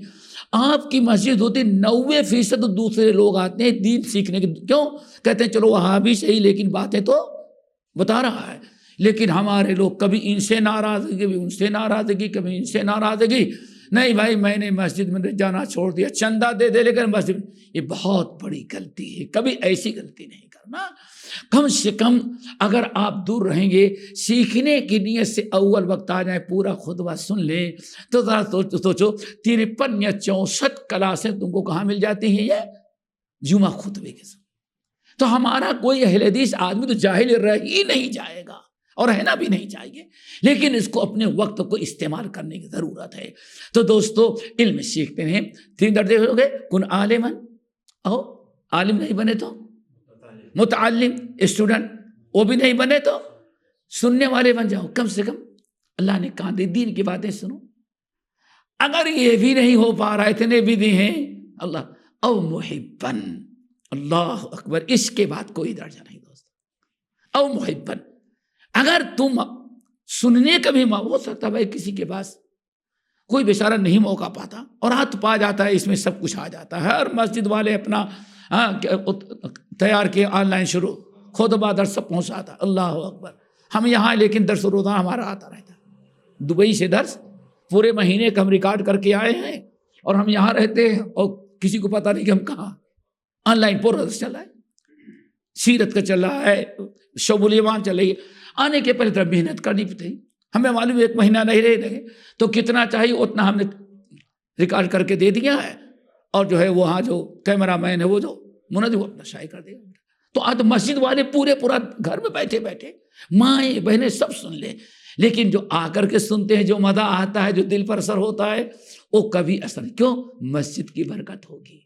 آپ کی مسجد ہوتی 90% دوسرے لوگ آتے ہیں دین سیکھنے کے. کیوں؟ کہتے ہیں چلو وہاں بھی صحیح، لیکن باتیں تو بتا رہا ہے. لیکن ہمارے لوگ کبھی ان سے ناراضگی، کبھی ان سے ناراضگی، کبھی ان سے ناراضگی. نہیں بھائی میں نے مسجد میں جانا چھوڑ دیا، چندہ دے دے لیکن مسجد. یہ بہت بڑی غلطی ہے، کبھی ایسی غلطی نہیں کرنا. کم سے کم اگر آپ دور رہیں گے، سیکھنے کی نیت سے اول وقت آ جائیں، پورا خطبہ سن لیں تو ذرا سوچو 53 یا 64 کلاسیں تم کو کہاں مل جاتی ہیں یہ جمعہ خطبے کے ساتھ. تو ہمارا کوئی اہل حدیث آدمی تو جاہل رہ ہی نہیں جائے گا، اور رہنا بھی نہیں چاہیے، لیکن اس کو اپنے وقت کو استعمال کرنے کی ضرورت ہے. تو دوستو علم سیکھتے ہیں 3 درجے ہو گئے. کن عالمن، او عالم نہیں بنے تو متعلم، اسٹوڈنٹ، وہ بھی نہیں بنے تو سننے والے بن جاؤ. کم سے کم اللہ نے کہا دین کی باتیں سنو. اگر یہ بھی نہیں ہو پا رہا، اتنے بھی دی ہیں اللہ، او محبن، اللہ اکبر، اس کے بعد کوئی درجہ نہیں دوست. او محبن، اگر تم سننے کا بھی ہو سکتا بھائی کسی کے پاس کوئی بیچارہ نہیں موقع پاتا اور ہاتھ پا جاتا ہے، اس میں سب کچھ آ جاتا ہے. ہر مسجد والے اپنا تیار کیے آن لائن شروع، خطبہ درس سب پہنچاتا. اللہ اکبر. ہم یہاں لیکن درس روزانہ ہمارا آتا رہتا ہے. دبئی سے درس پورے مہینے کا ہم ریکارڈ کر کے آئے ہیں، اور ہم یہاں رہتے ہیں اور کسی کو پتا نہیں کہ ہم کہاں. آن لائن پورا درس چل رہا ہے، سیرت کا چل رہا ہے، شعب الایمان چل رہی ہے. آنے کے پہلے طرف محنت کرنی پڑتی. ہمیں معلوم 1 مہینہ نہیں رہے تو کتنا چاہیے اتنا ہم نے ریکارڈ کر کے دے دیا ہے، اور جو ہے وہاں جو کیمرہ مین ہے وہ جو منظم وہ اپنا شائع کر دے گا. تو آج مسجد والے پورا گھر میں بیٹھے بیٹھے مائیں بہنیں سب سن لیں، لیکن جو آ کر کے سنتے ہیں، جو مزہ آتا ہے، جو دل پر اثر ہوتا ہے، وہ کبھی اثر. کیوں؟ مسجد کی برکت ہوگی،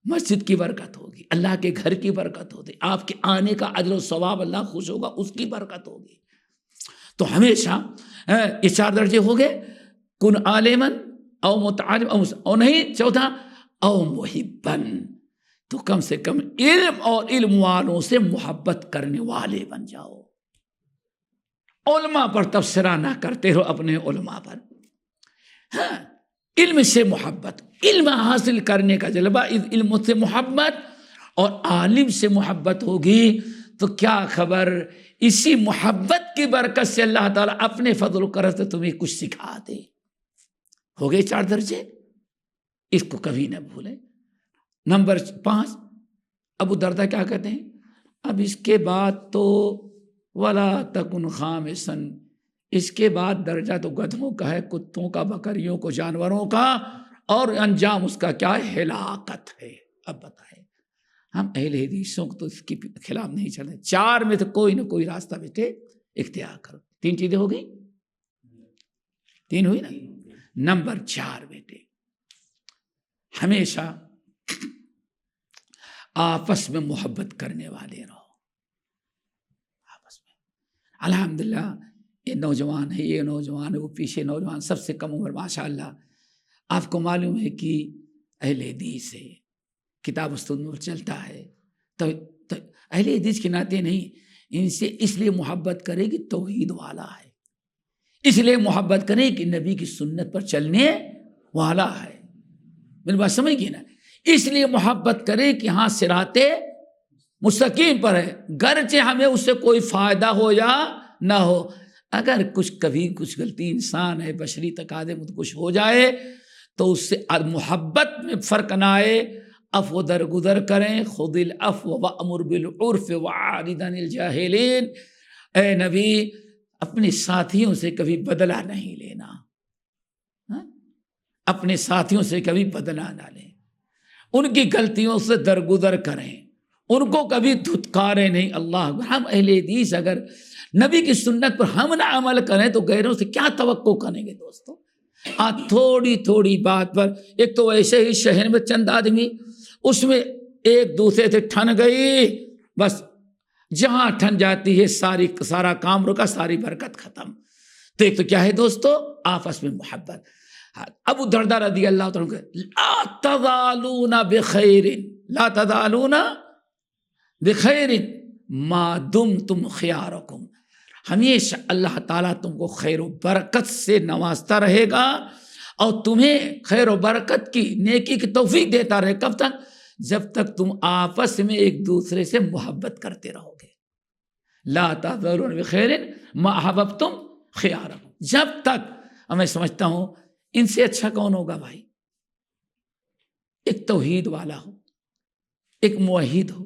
مسجد کی برکت ہوگی، اللہ کے گھر کی برکت ہوگی، آپ کے آنے کا اجر و ثواب اللہ خوش ہوگا، اس کی برکت ہوگی. تو ہمیشہ یہ 4 درجے ہو گئے. کن عالمن او متعلم او نہیں، چوتھا او محبن، تو کم سے کم علم اور علم والوں سے محبت کرنے والے بن جاؤ. علماء پر تبصرہ نہ کرتے ہو، اپنے علماء پر. ہاں، علم سے محبت، علم حاصل کرنے کا جلوہ، علم سے محبت اور عالم سے محبت ہوگی تو کیا خبر، اسی محبت کی برکت سے اللہ تعالیٰ اپنے فضل و کرم سے تمہیں کچھ سکھا دے. ہو گئے 4 درجے، اس کو کبھی نہ بھولیں. نمبر 5 ابو دردہ کیا کہتے ہیں؟ اب اس کے بعد تو ولا تکن خامسن، اس کے بعد درجہ تو گدھوں کا ہے، کتوں کا، بکریوں کو، جانوروں کا، اور انجام اس کا کیا ہے؟ ہلاکت ہے. اب بتائیں، ہم اہل حدیثوں کو تو اس کے خلاف نہیں چلتے. 4 میں تو کوئی نہ کوئی راستہ بیٹے اختیار کرو. 3 چیزیں ہو گئی، 3 ہوئی نا. نمبر 4 بیٹے، ہمیشہ آپس میں محبت کرنے والے رہو. آپس میں الحمدللہ یہ نوجوان ہے، یہ نوجوان ہے، وہ پیچھے نوجوان، سب سے کم عمر ماشاءاللہ. آپ کو معلوم ہے کہ اہل حدیث ہے، کتاب و سنت چلتا ہے، تو اہل حدیث کے ناطے نہیں، ان سے اس لیے محبت کرے کہ توحید والا ہے، اس لیے محبت کرے کہ نبی کی سنت پر چلنے والا ہے. میری بات سمجھ گئی نا؟ اس لیے محبت کرے کہ ہاں صراط مستقیم پر ہے، گرچہ ہمیں اس سے کوئی فائدہ ہو یا نہ ہو. اگر کبھی کچھ غلطی، انسان ہے، بشری تقاضے میں کچھ ہو جائے تو اس سے محبت میں فرق نہ آئے، عفو درگزر کریں. خذ العفو وامر بالعرف وعارض عن الجاہلین. اے نبی، اپنے ساتھیوں سے کبھی بدلہ نہیں لینا، اپنے ساتھیوں سے کبھی بدلہ نہ لیں، ان کی غلطیوں سے درگزر کریں. ان کو کبھی دھتکارے نہیں. اللہ، ہم اہل حدیث اگر نبی کی سنت پر ہم نہ عمل کریں تو غیروں سے کیا توقع کریں گے دوستو؟ تھوڑی تھوڑی بات پر، ایک تو ایسے ہی شہر میں چند آدمی اس میں ایک دوسرے سے ٹھن گئی، بس جہاں ٹھن جاتی ہے سارا کام رکا، ساری برکت ختم. تو ایک تو کیا ہے دوستو؟ آپس میں محبت. ابو درداء رضی اللہ تعالیٰ لا تزالون بخیر، لا تزالون بخیر ما دمتم خیارکم، ہمیشہ اللہ تعالیٰ تم کو خیر و برکت سے نوازتا رہے گا اور تمہیں خیر و برکت کی، نیکی کی توفیق دیتا رہے. کب تک؟ جب تک تم آپس میں ایک دوسرے سے محبت کرتے رہو گے. لا تزالون بخیر ما احببتم خیارکم. جب تک، میں سمجھتا ہوں ان سے اچھا کون ہوگا بھائی؟ ایک توحید والا ہو، ایک موحد ہو،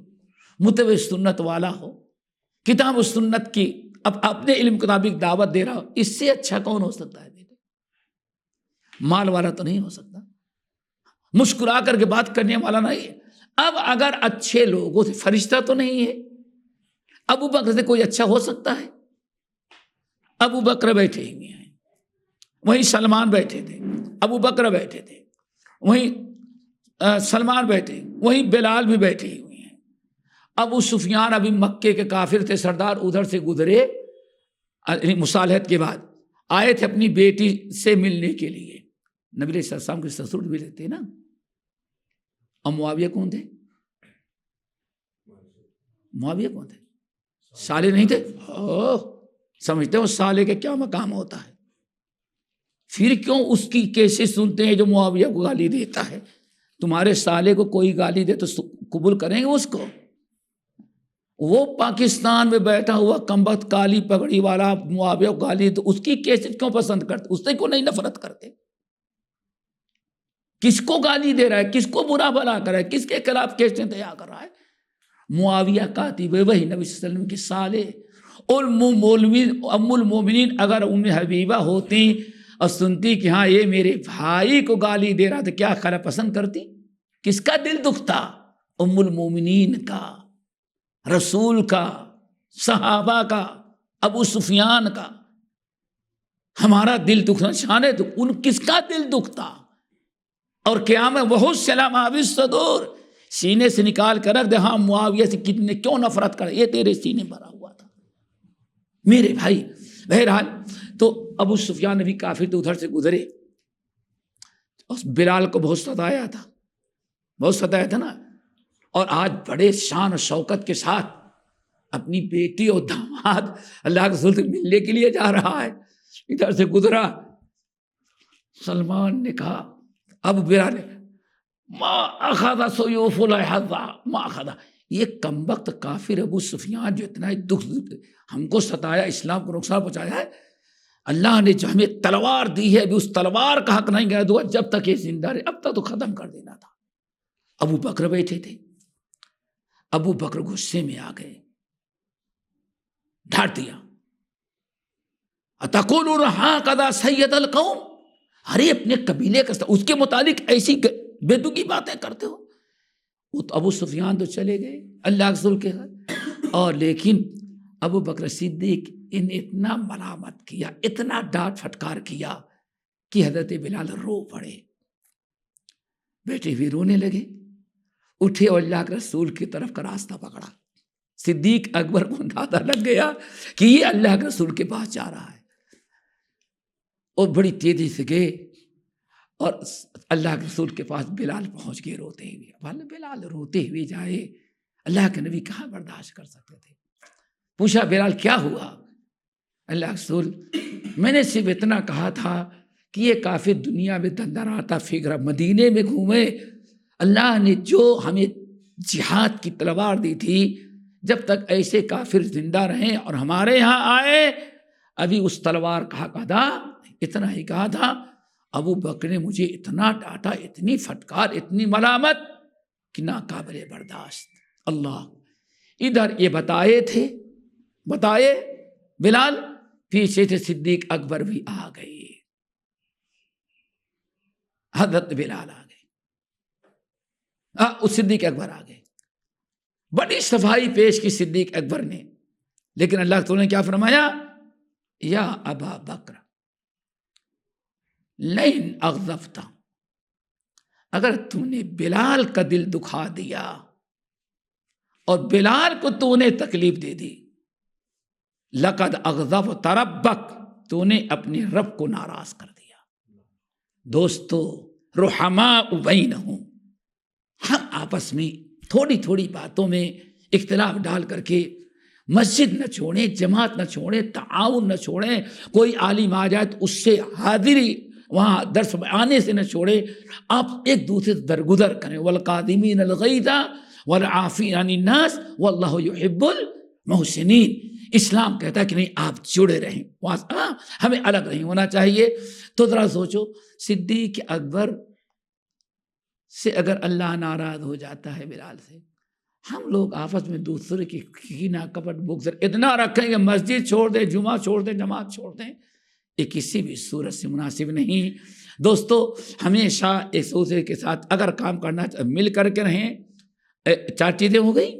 متبع سنت والا ہو، کتاب و سنت کی اب اپنے علم کے مطابق دعوت دے رہا ہو. اس سے اچھا کون ہو سکتا ہے بیٹے؟ مال والا تو نہیں ہو سکتا، مسکرا کر کے بات کرنے والا نہیں ہے. اب اگر اچھے لوگوں سے، فرشتہ تو نہیں ہے، ابو بکر سے کوئی اچھا ہو سکتا ہے؟ ابو بکر بیٹھے ہوئے ہیں، وہیں سلمان بیٹھے تھے، ابو بکر بیٹھے تھے، وہیں سلمان بیٹھے، وہیں بلال بھی بیٹھے ہوئے ہیں. ابو سفیان ابھی مکے کے کافر تھے، سردار ادھر سے گزرے مصالحت کے بعد، آئے تھے اپنی بیٹی سے ملنے کے لیے. نبی علیہ السلام کے سسر بھی رہتے نا. اور معاویہ کون تھے؟ معاویہ کون تھے؟ سالے نہیں تھے؟ سمجھتے ہو سالے کے کیا مقام ہوتا ہے؟ پھر کیوں اس کی کیسے سنتے ہیں جو معاویہ کو گالی دیتا ہے؟ تمہارے سالے کو کوئی گالی دے تو قبول کریں گے اس کو؟ وہ پاکستان میں بیٹھا ہوا کمبخت کالی پگڑی والا معاویہ کو گالی تو اس کی کیسے کیوں پسند کرتے؟ اس سے کیوں نہیں نفرت کرتے؟ کس کو گالی دے رہا ہے؟ کس کو برا بھلا کر رہا ہے؟ کس کے خلاف کیسے تیار کر رہا ہے؟ معاویہ کاتب وہی نبی صلی اللہ علیہ وسلم کے سالے. ام المومنین اگر ام حبیبہ ہوتی اور سنتی کہ ہاں یہ میرے بھائی کو گالی دے رہا تو کیا خیال پسند کرتی؟ کس کا دل دکھتا؟ ام المومنین کا، رسول کا، صحابہ کا، ابو سفیان کا. ہمارا دل دکھنا شان ہے تو ان کس کا دل دکھتا؟ اور قیامت بہت سلام آبی صدور، سینے سے نکال کر رکھ دے. ہاں معاویہ سے کتنے کیوں نفرت کرے، یہ تیرے سینے بھرا ہوا تھا میرے بھائی. بہرحال تو ابو سفیان نبی کافر تو ادھر سے گزرے، اس بلال کو بہت ستایا تھا، بہت ستایا تھا نا. اور آج بڑے شان و شوکت کے ساتھ اپنی بیٹی اور داماد اللہ کے رسول سے ملنے کے لیے جا رہا ہے. ادھر سے گزرا، سلمان نے کہا، اب بلال نے ما اخذ سیوف الحظ ما اخذ، یہ کمبخت کافر ابو سفیان جو اتنا دکھ ہم کو ستایا، اسلام کو نقصان پہنچایا ہے، اللہ نے جو ہمیں تلوار دی ہے ابھی اس تلوار کا حق نہیں گیا دعا، جب تک یہ زندہ رہے اب تک تو ختم کر دینا تھا. ابو بکر بیٹھے تھے، ابو بکر غصے میں آ گئے، ڈانٹ دیا. اتقولون ہکذا سید القوم، ارے اپنے قبیلے کا اس کے متعلق ایسی بیتوکی باتیں کرتے ہو. وہ تو ابو سفیان تو چلے گئے اللہ کے رسول کے گھر، اور لیکن ابو بکر صدیق ان اتنا ملامت کیا، اتنا ڈانٹ پھٹکار کیا کہ حضرت بلال رو پڑے. بیٹے بھی رونے لگے، اٹھے اور اللہ کے رسول کی طرف کا راستہ پکڑا. صدیق اکبر کو اندازہ لگ گیا کہ یہ اللہ کے رسول کے پاس جا رہا ہے، اور بڑی تیزی سے گئے اور اللہ کے رسول کے پاس بلال پہنچ گئے روتے ہوئے. بلال روتے ہوئے جائے، اللہ کے نبی کہاں برداشت کر سکتے تھے. پوچھا بلال کیا ہوا؟ اللہ کے رسول میں نے صرف اتنا کہا تھا کہ یہ کافر دنیا میں دندراتا فکر مدینے میں گھومے، اللہ نے جو ہمیں جہاد کی تلوار دی تھی، جب تک ایسے کافر زندہ رہیں اور ہمارے یہاں آئے ابھی اس تلوار کا حق ادا. اتنا ہی کہا تھا. ابو بکر نے مجھے اتنا ڈانٹا، اتنی پھٹکار، اتنی ملامت کہ ناقابل برداشت. اللہ ادھر یہ بتائے بلال، پیچھے سے صدیق اکبر بھی آ گئے، حضرت بلال آ گئے، صدیق اکبر آ گئے. بڑی صفائی پیش کی صدیق اکبر نے، لیکن اللہ تعالیٰ نے کیا فرمایا؟ یا ابا بکر لئن اغضبت، اگر تو نے بلال کا دل دکھا دیا اور بلال کو تو نے تکلیف دے دی، لقد اغضبت ربک، تو نے اپنے رب کو ناراض کر دیا۔ دوستو رحماء بینہم، ہم آپس میں تھوڑی تھوڑی باتوں میں اختلاف ڈال کر کے مسجد نہ چھوڑیں، جماعت نہ چھوڑیں، تعاون نہ چھوڑیں، کوئی عالم آ جائے تو اس سے حاضری وہاں درس آنے سے نہ چھوڑیں، آپ ایک دوسرے سے درگزر کریں۔ والقاظمین الغیظ والعافین عن الناس واللہ یحب المحسنین۔ اسلام کہتا ہے کہ نہیں، آپ جڑے رہیں، ہمیں الگ نہیں ہونا چاہیے۔ تو ذرا سوچو، صدیق اکبر سے اگر اللہ ناراض ہو جاتا ہے بلال سے، ہم لوگ آپس میں دوسرے کی کینہ کپٹ بغض اتنا رکھیں کہ مسجد چھوڑ دیں، جمعہ چھوڑ دیں، جماعت چھوڑ دیں، یہ کسی بھی صورت سے مناسب نہیں۔ دوستو ہمیشہ ایک دوسرے کے ساتھ اگر کام کرنا مل کر کے رہیں۔ 4 چیزیں ہو گئی،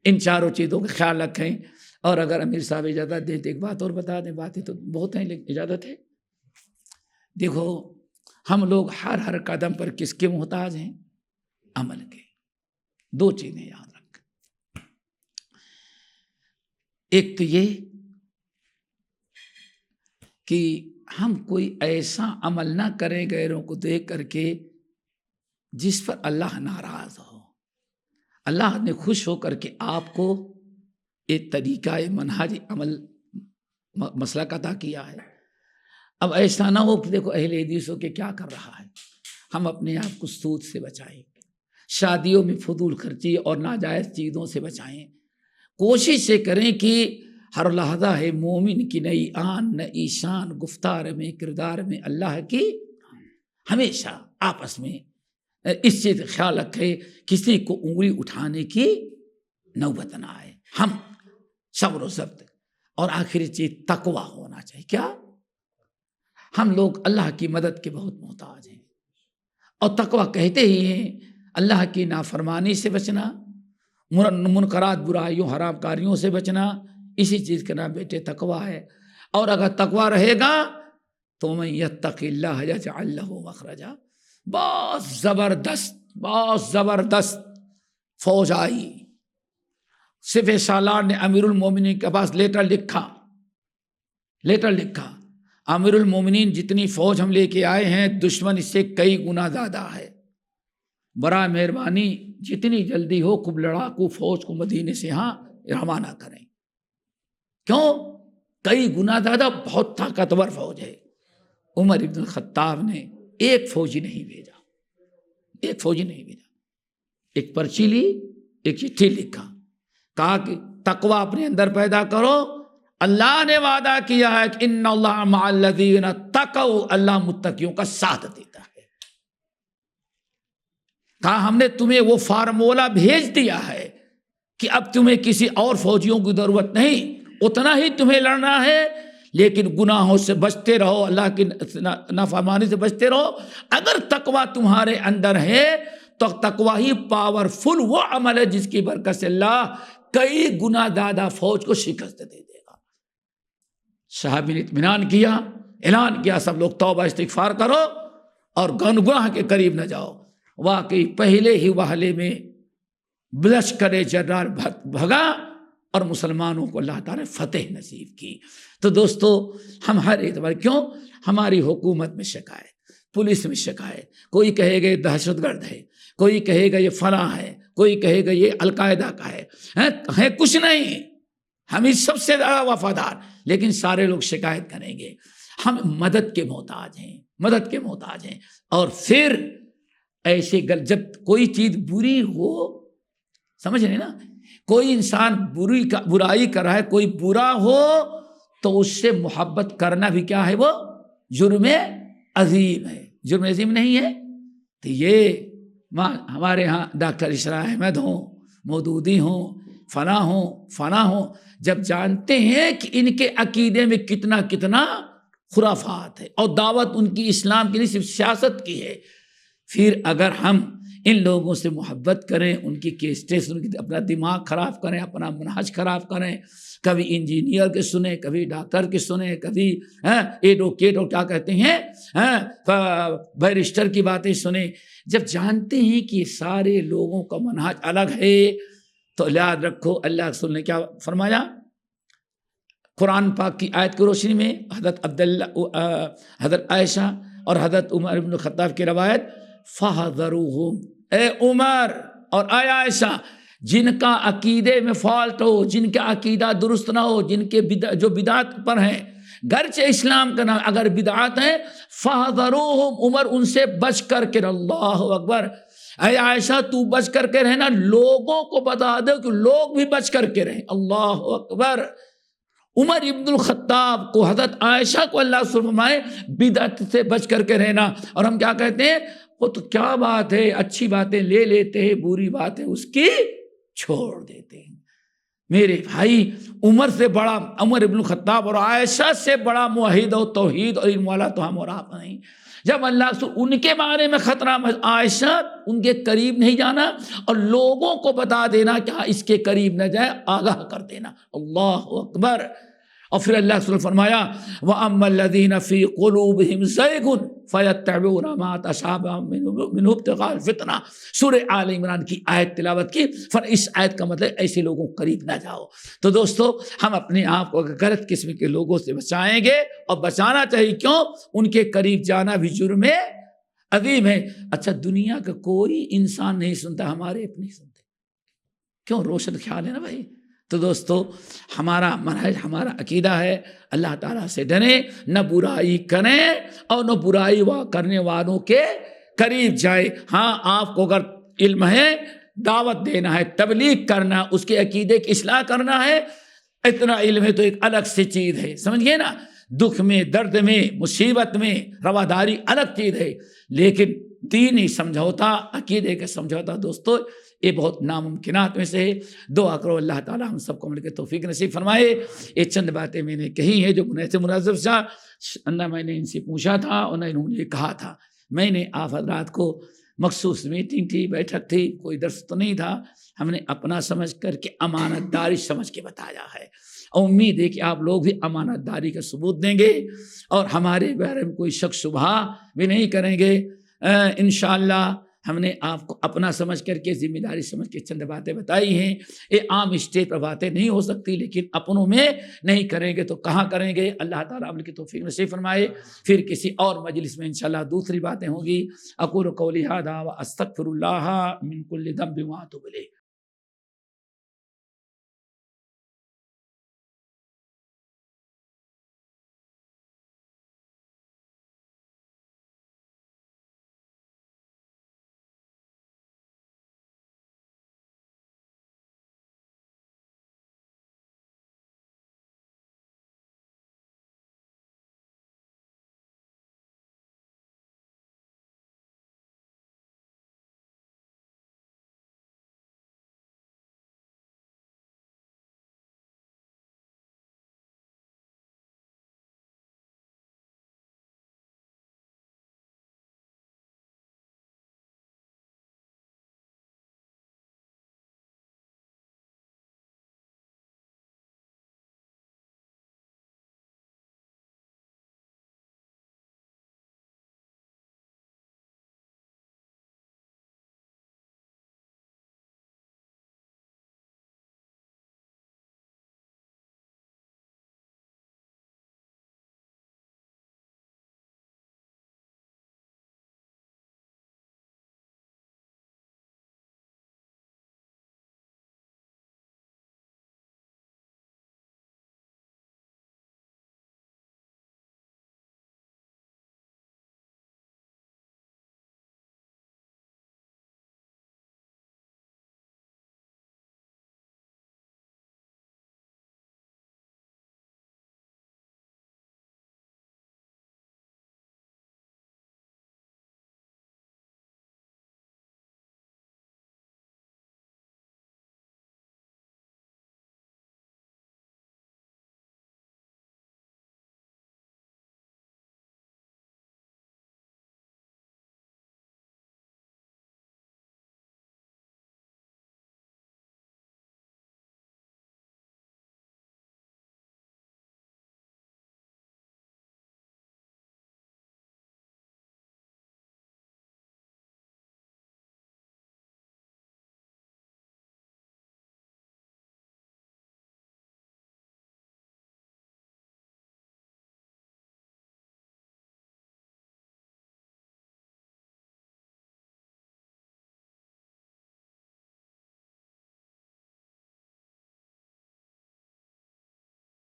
ان چاروں چیزوں کا خیال رکھیں۔ اور اگر امیر صاحب اجازت دیں تو ایک بات اور بتا دیں، باتیں تو بہت ہیں لیکن اجازت ہے۔ دیکھو ہم لوگ ہر قدم پر کس کے محتاج ہیں؟ عمل کے۔ 2 چیزیں یاد رکھیں، ایک تو یہ کہ ہم کوئی ایسا عمل نہ کریں غیروں کو دیکھ کر کے جس پر اللہ ناراض ہو۔ اللہ نے خوش ہو کر کے آپ کو ایک طریقہ منہج عمل مسلک عطا کیا ہے۔ اب ایسا نہ ہو کہ دیکھو اہل حدیثوں کے کیا کر رہا ہے، ہم اپنے آپ کو سود سے بچائیں، شادیوں میں فضول خرچی اور ناجائز چیزوں سے بچائیں۔ کوشش یہ کریں کہ ہر لحظہ ہے مومن کی نئی آن نئی شان، گفتار میں کردار میں اللہ کی، ہمیشہ آپس میں اس چیز کا خیال رکھے کسی کو انگلی اٹھانے کی نوبت نہ آئے۔ ہم صبر و ضبط، اور آخری چیز تقویٰ ہونا چاہیے۔ کیا؟ ہم لوگ اللہ کی مدد کے بہت محتاج ہیں، اور تقویٰ کہتے ہی ہیں اللہ کی نافرمانی سے بچنا، منکرات برائیوں حرام کاریوں سے بچنا، اسی چیز کا نام بیٹے تقویٰ ہے۔ اور اگر تقویٰ رہے گا تو من یتق اللہ یجعل لہ مخرجا۔ بہت زبردست فوج آئی، سپہ سالار نے امیر المومنین کے پاس لیٹر لکھا، امیر المومنین جتنی فوج ہم لے کے آئے ہیں دشمن اس سے کئی گنا زیادہ ہے، برائے مہربانی جتنی جلدی ہو خوب لڑاکو فوج کو مدینے سے ہاں روانہ کریں۔ کیوں؟ کئی گنا زیادہ، بہت طاقتور فوج ہے۔ عمر ابن الخطاب نے ایک فوجی نہیں بھیجا، ایک پرچی لی، ایک چٹھی لکھا، کہا کہ تقویٰ اپنے اندر پیدا کرو، اللہ نے وعدہ کیا ہے کہ ان اللہ مع الذین اتقوا، اللہ متقیوں کا ساتھ دیتا ہے۔ کہا ہم نے تمہیں وہ فارمولہ بھیج دیا ہے کہ اب تمہیں کسی اور فوجیوں کی ضرورت نہیں، اتنا ہی تمہیں لڑنا ہے، لیکن گناہوں سے بچتے رہو، اللہ کی نافرمانی سے بچتے رہو۔ اگر تقویٰ تمہارے اندر ہے تو تقویٰ ہی پاورفل وہ عمل ہے جس کی برکت سے اللہ کئی گنا زیادہ فوج کو شکست دے دے گا۔ صحابی نے اطمینان کیا، اعلان کیا سب لوگ توبہ استغفار کرو اور گناہ کے قریب نہ جاؤ۔ واقعی پہلے ہی وہلے میں لشکر جرار بھگا اور مسلمانوں کو اللہ تعالیٰ نے فتح نصیب کی۔ تو دوستو ہم ہر اعتبار، کیوں ہماری حکومت میں شکایت، پولیس میں شکایت، کوئی کہے گا یہ دہشت گرد ہے، کوئی کہے گا یہ فلاں ہے، کوئی کہے گا یہ القاعدہ کا ہے کچھ نہیں، ہم اس سب سے زیادہ وفادار، لیکن سارے لوگ شکایت کریں گے۔ ہم مدد کے محتاج ہیں، اور پھر ایسے جب کوئی چیز بری ہو، سمجھ رہے نا، کوئی انسان برائی کر رہا ہے، کوئی برا ہو تو اس سے محبت کرنا بھی کیا ہے؟ وہ جرم عظیم ہے، جرم عظیم نہیں ہے؟ تو یہ ہمارے ہاں ڈاکٹر اسرا احمد ہوں، مودودی ہوں، فلاں ہوں، جب جانتے ہیں کہ ان کے عقیدے میں کتنا خرافات ہے اور دعوت ان کی اسلام کی نہیں صرف سیاست کی ہے، پھر اگر ہم ان لوگوں سے محبت کریں، ان کی کیسٹیں سن کے اپنا دماغ خراب کریں، اپنا منہج خراب کریں، کبھی انجینئر کے سنیں، کبھی ڈاکٹر کے سنیں، کبھی ایڈوکیٹ اور کیا کہتے ہیں بیرسٹر کی باتیں سنیں۔ جب جانتے ہیں کہ سارے لوگوں کا منہج الگ ہے تو یاد رکھو اللہ رسول نے کیا فرمایا قرآن پاک کی آیت کی روشنی میں، حضرت عائشہ اور حضرت عمر بن الخطاب کی روایت، فَحَذَرُوهُمْ، اے عمر اور اے عائشہ، جن کا عقیدے میں فالٹ ہو، جن کا عقیدہ درست نہ ہو، جن کے جو بدعت پر ہیں، گرچہ اسلام کا نام اگر بدعات ہیں، فَحَذَرُوهُمْ، عمر ان سے بچ کر کے، اللہ اکبر، اے عائشہ تو بچ کر کے رہنا، لوگوں کو بتا دو کہ لوگ بھی بچ کر کے رہیں، اللہ اکبر۔ عمر ابن الخطاب کو، حضرت عائشہ کو اللہ رسول فرمائے بدعت سے بچ کر کے رہنا، اور ہم کیا کہتے ہیں وہ تو کیا بات ہے، اچھی باتیں لے لیتے ہیں، بری باتیں اس کی چھوڑ دیتے ہیں۔ میرے بھائی، عمر سے بڑا، عمر ابن الخطاب اور عائشہ سے بڑا موحد و توحید اور علم والا تو ہم اور آپ نہیں۔ جب اللہ رسول ان کے بارے میں خطرہ، عائشہ ان کے قریب نہیں جانا اور لوگوں کو بتا دینا کہ اس کے قریب نہ جائے، آگاہ کر دینا، اللہ اکبر۔ اور پھر اللہ رسول فرمایا وَأَمَّا الَّذِينَ فِي قُلُوبِهِمْ زَيْغٌ فَيَتَّبِعُونَ مَا تَشَابَهَ مِنْهُ ابْتِغَاءَ الْفِتْنَةِ، سورہ آل عمران کی آیت تلاوت کی۔ پھر اس آیت کا مطلب ایسے لوگوں کے قریب نہ جاؤ۔ تو دوستو، ہم اپنے آپ کو غلط قسم کے لوگوں سے بچائیں گے، اور بچانا چاہیے، کیوں؟ ان کے قریب جانا بھی جرم عظیم ہے۔ اچھا، دنیا کا کوئی انسان نہیں سنتا، ہمارے اپنے سنتے، کیوں؟ روشن خیال ہے نا بھائی۔ تو دوستو، ہمارا منہج، ہمارا عقیدہ ہے اللہ تعالیٰ سے ڈریں، نہ برائی کریں اور نہ برائی کرنے والوں کے قریب جائے۔ ہاں، آپ کو اگر علم ہے، دعوت دینا ہے، تبلیغ کرنا، اس کے عقیدے کی اصلاح کرنا ہے، اتنا علم ہے تو ایک الگ سی چیز ہے، سمجھ گئے نا؟ دکھ میں، درد میں، مصیبت میں رواداری الگ چیز ہے، لیکن دینی سمجھوتا، عقیدے کا سمجھوتا دوستو، یہ بہت ناممکنات میں سے ہے۔ دعا کرو اللہ تعالیٰ ہم سب کو مل کے توفیق نصیب فرمائے۔ یہ چند باتیں میں نے کہی ہیں جو مناسب مناسب تھا، نہ میں نے ان سے پوچھا تھا اور نہ انہوں نے کہا تھا، میں نے آپ حضرات کو مخصوص میٹنگ تھی، بیٹھک تھی، کوئی درس تو نہیں تھا، ہم نے اپنا سمجھ کر کے امانت داری سمجھ کے بتایا ہے، اور امید ہے کہ آپ لوگ بھی امانت داری کا ثبوت دیں گے اور ہمارے بارے میں کوئی شک شبہ بھی نہیں کریں گے۔ انشاءاللہ ہم نے آپ کو اپنا سمجھ کر کے، ذمہ داری سمجھ کے چند باتیں بتائی ہیں۔ یہ عام اسٹیج پر باتیں نہیں ہو سکتی، لیکن اپنوں میں نہیں کریں گے تو کہاں کریں گے؟ اللہ تعالیٰ عمل کی توفیق نصیب فرمائے۔ پھر کسی اور مجلس میں انشاءاللہ دوسری باتیں ہوں گی۔ اقول قولی ھذا واستغفر اللہ من کل ذنب واتوب الیہ۔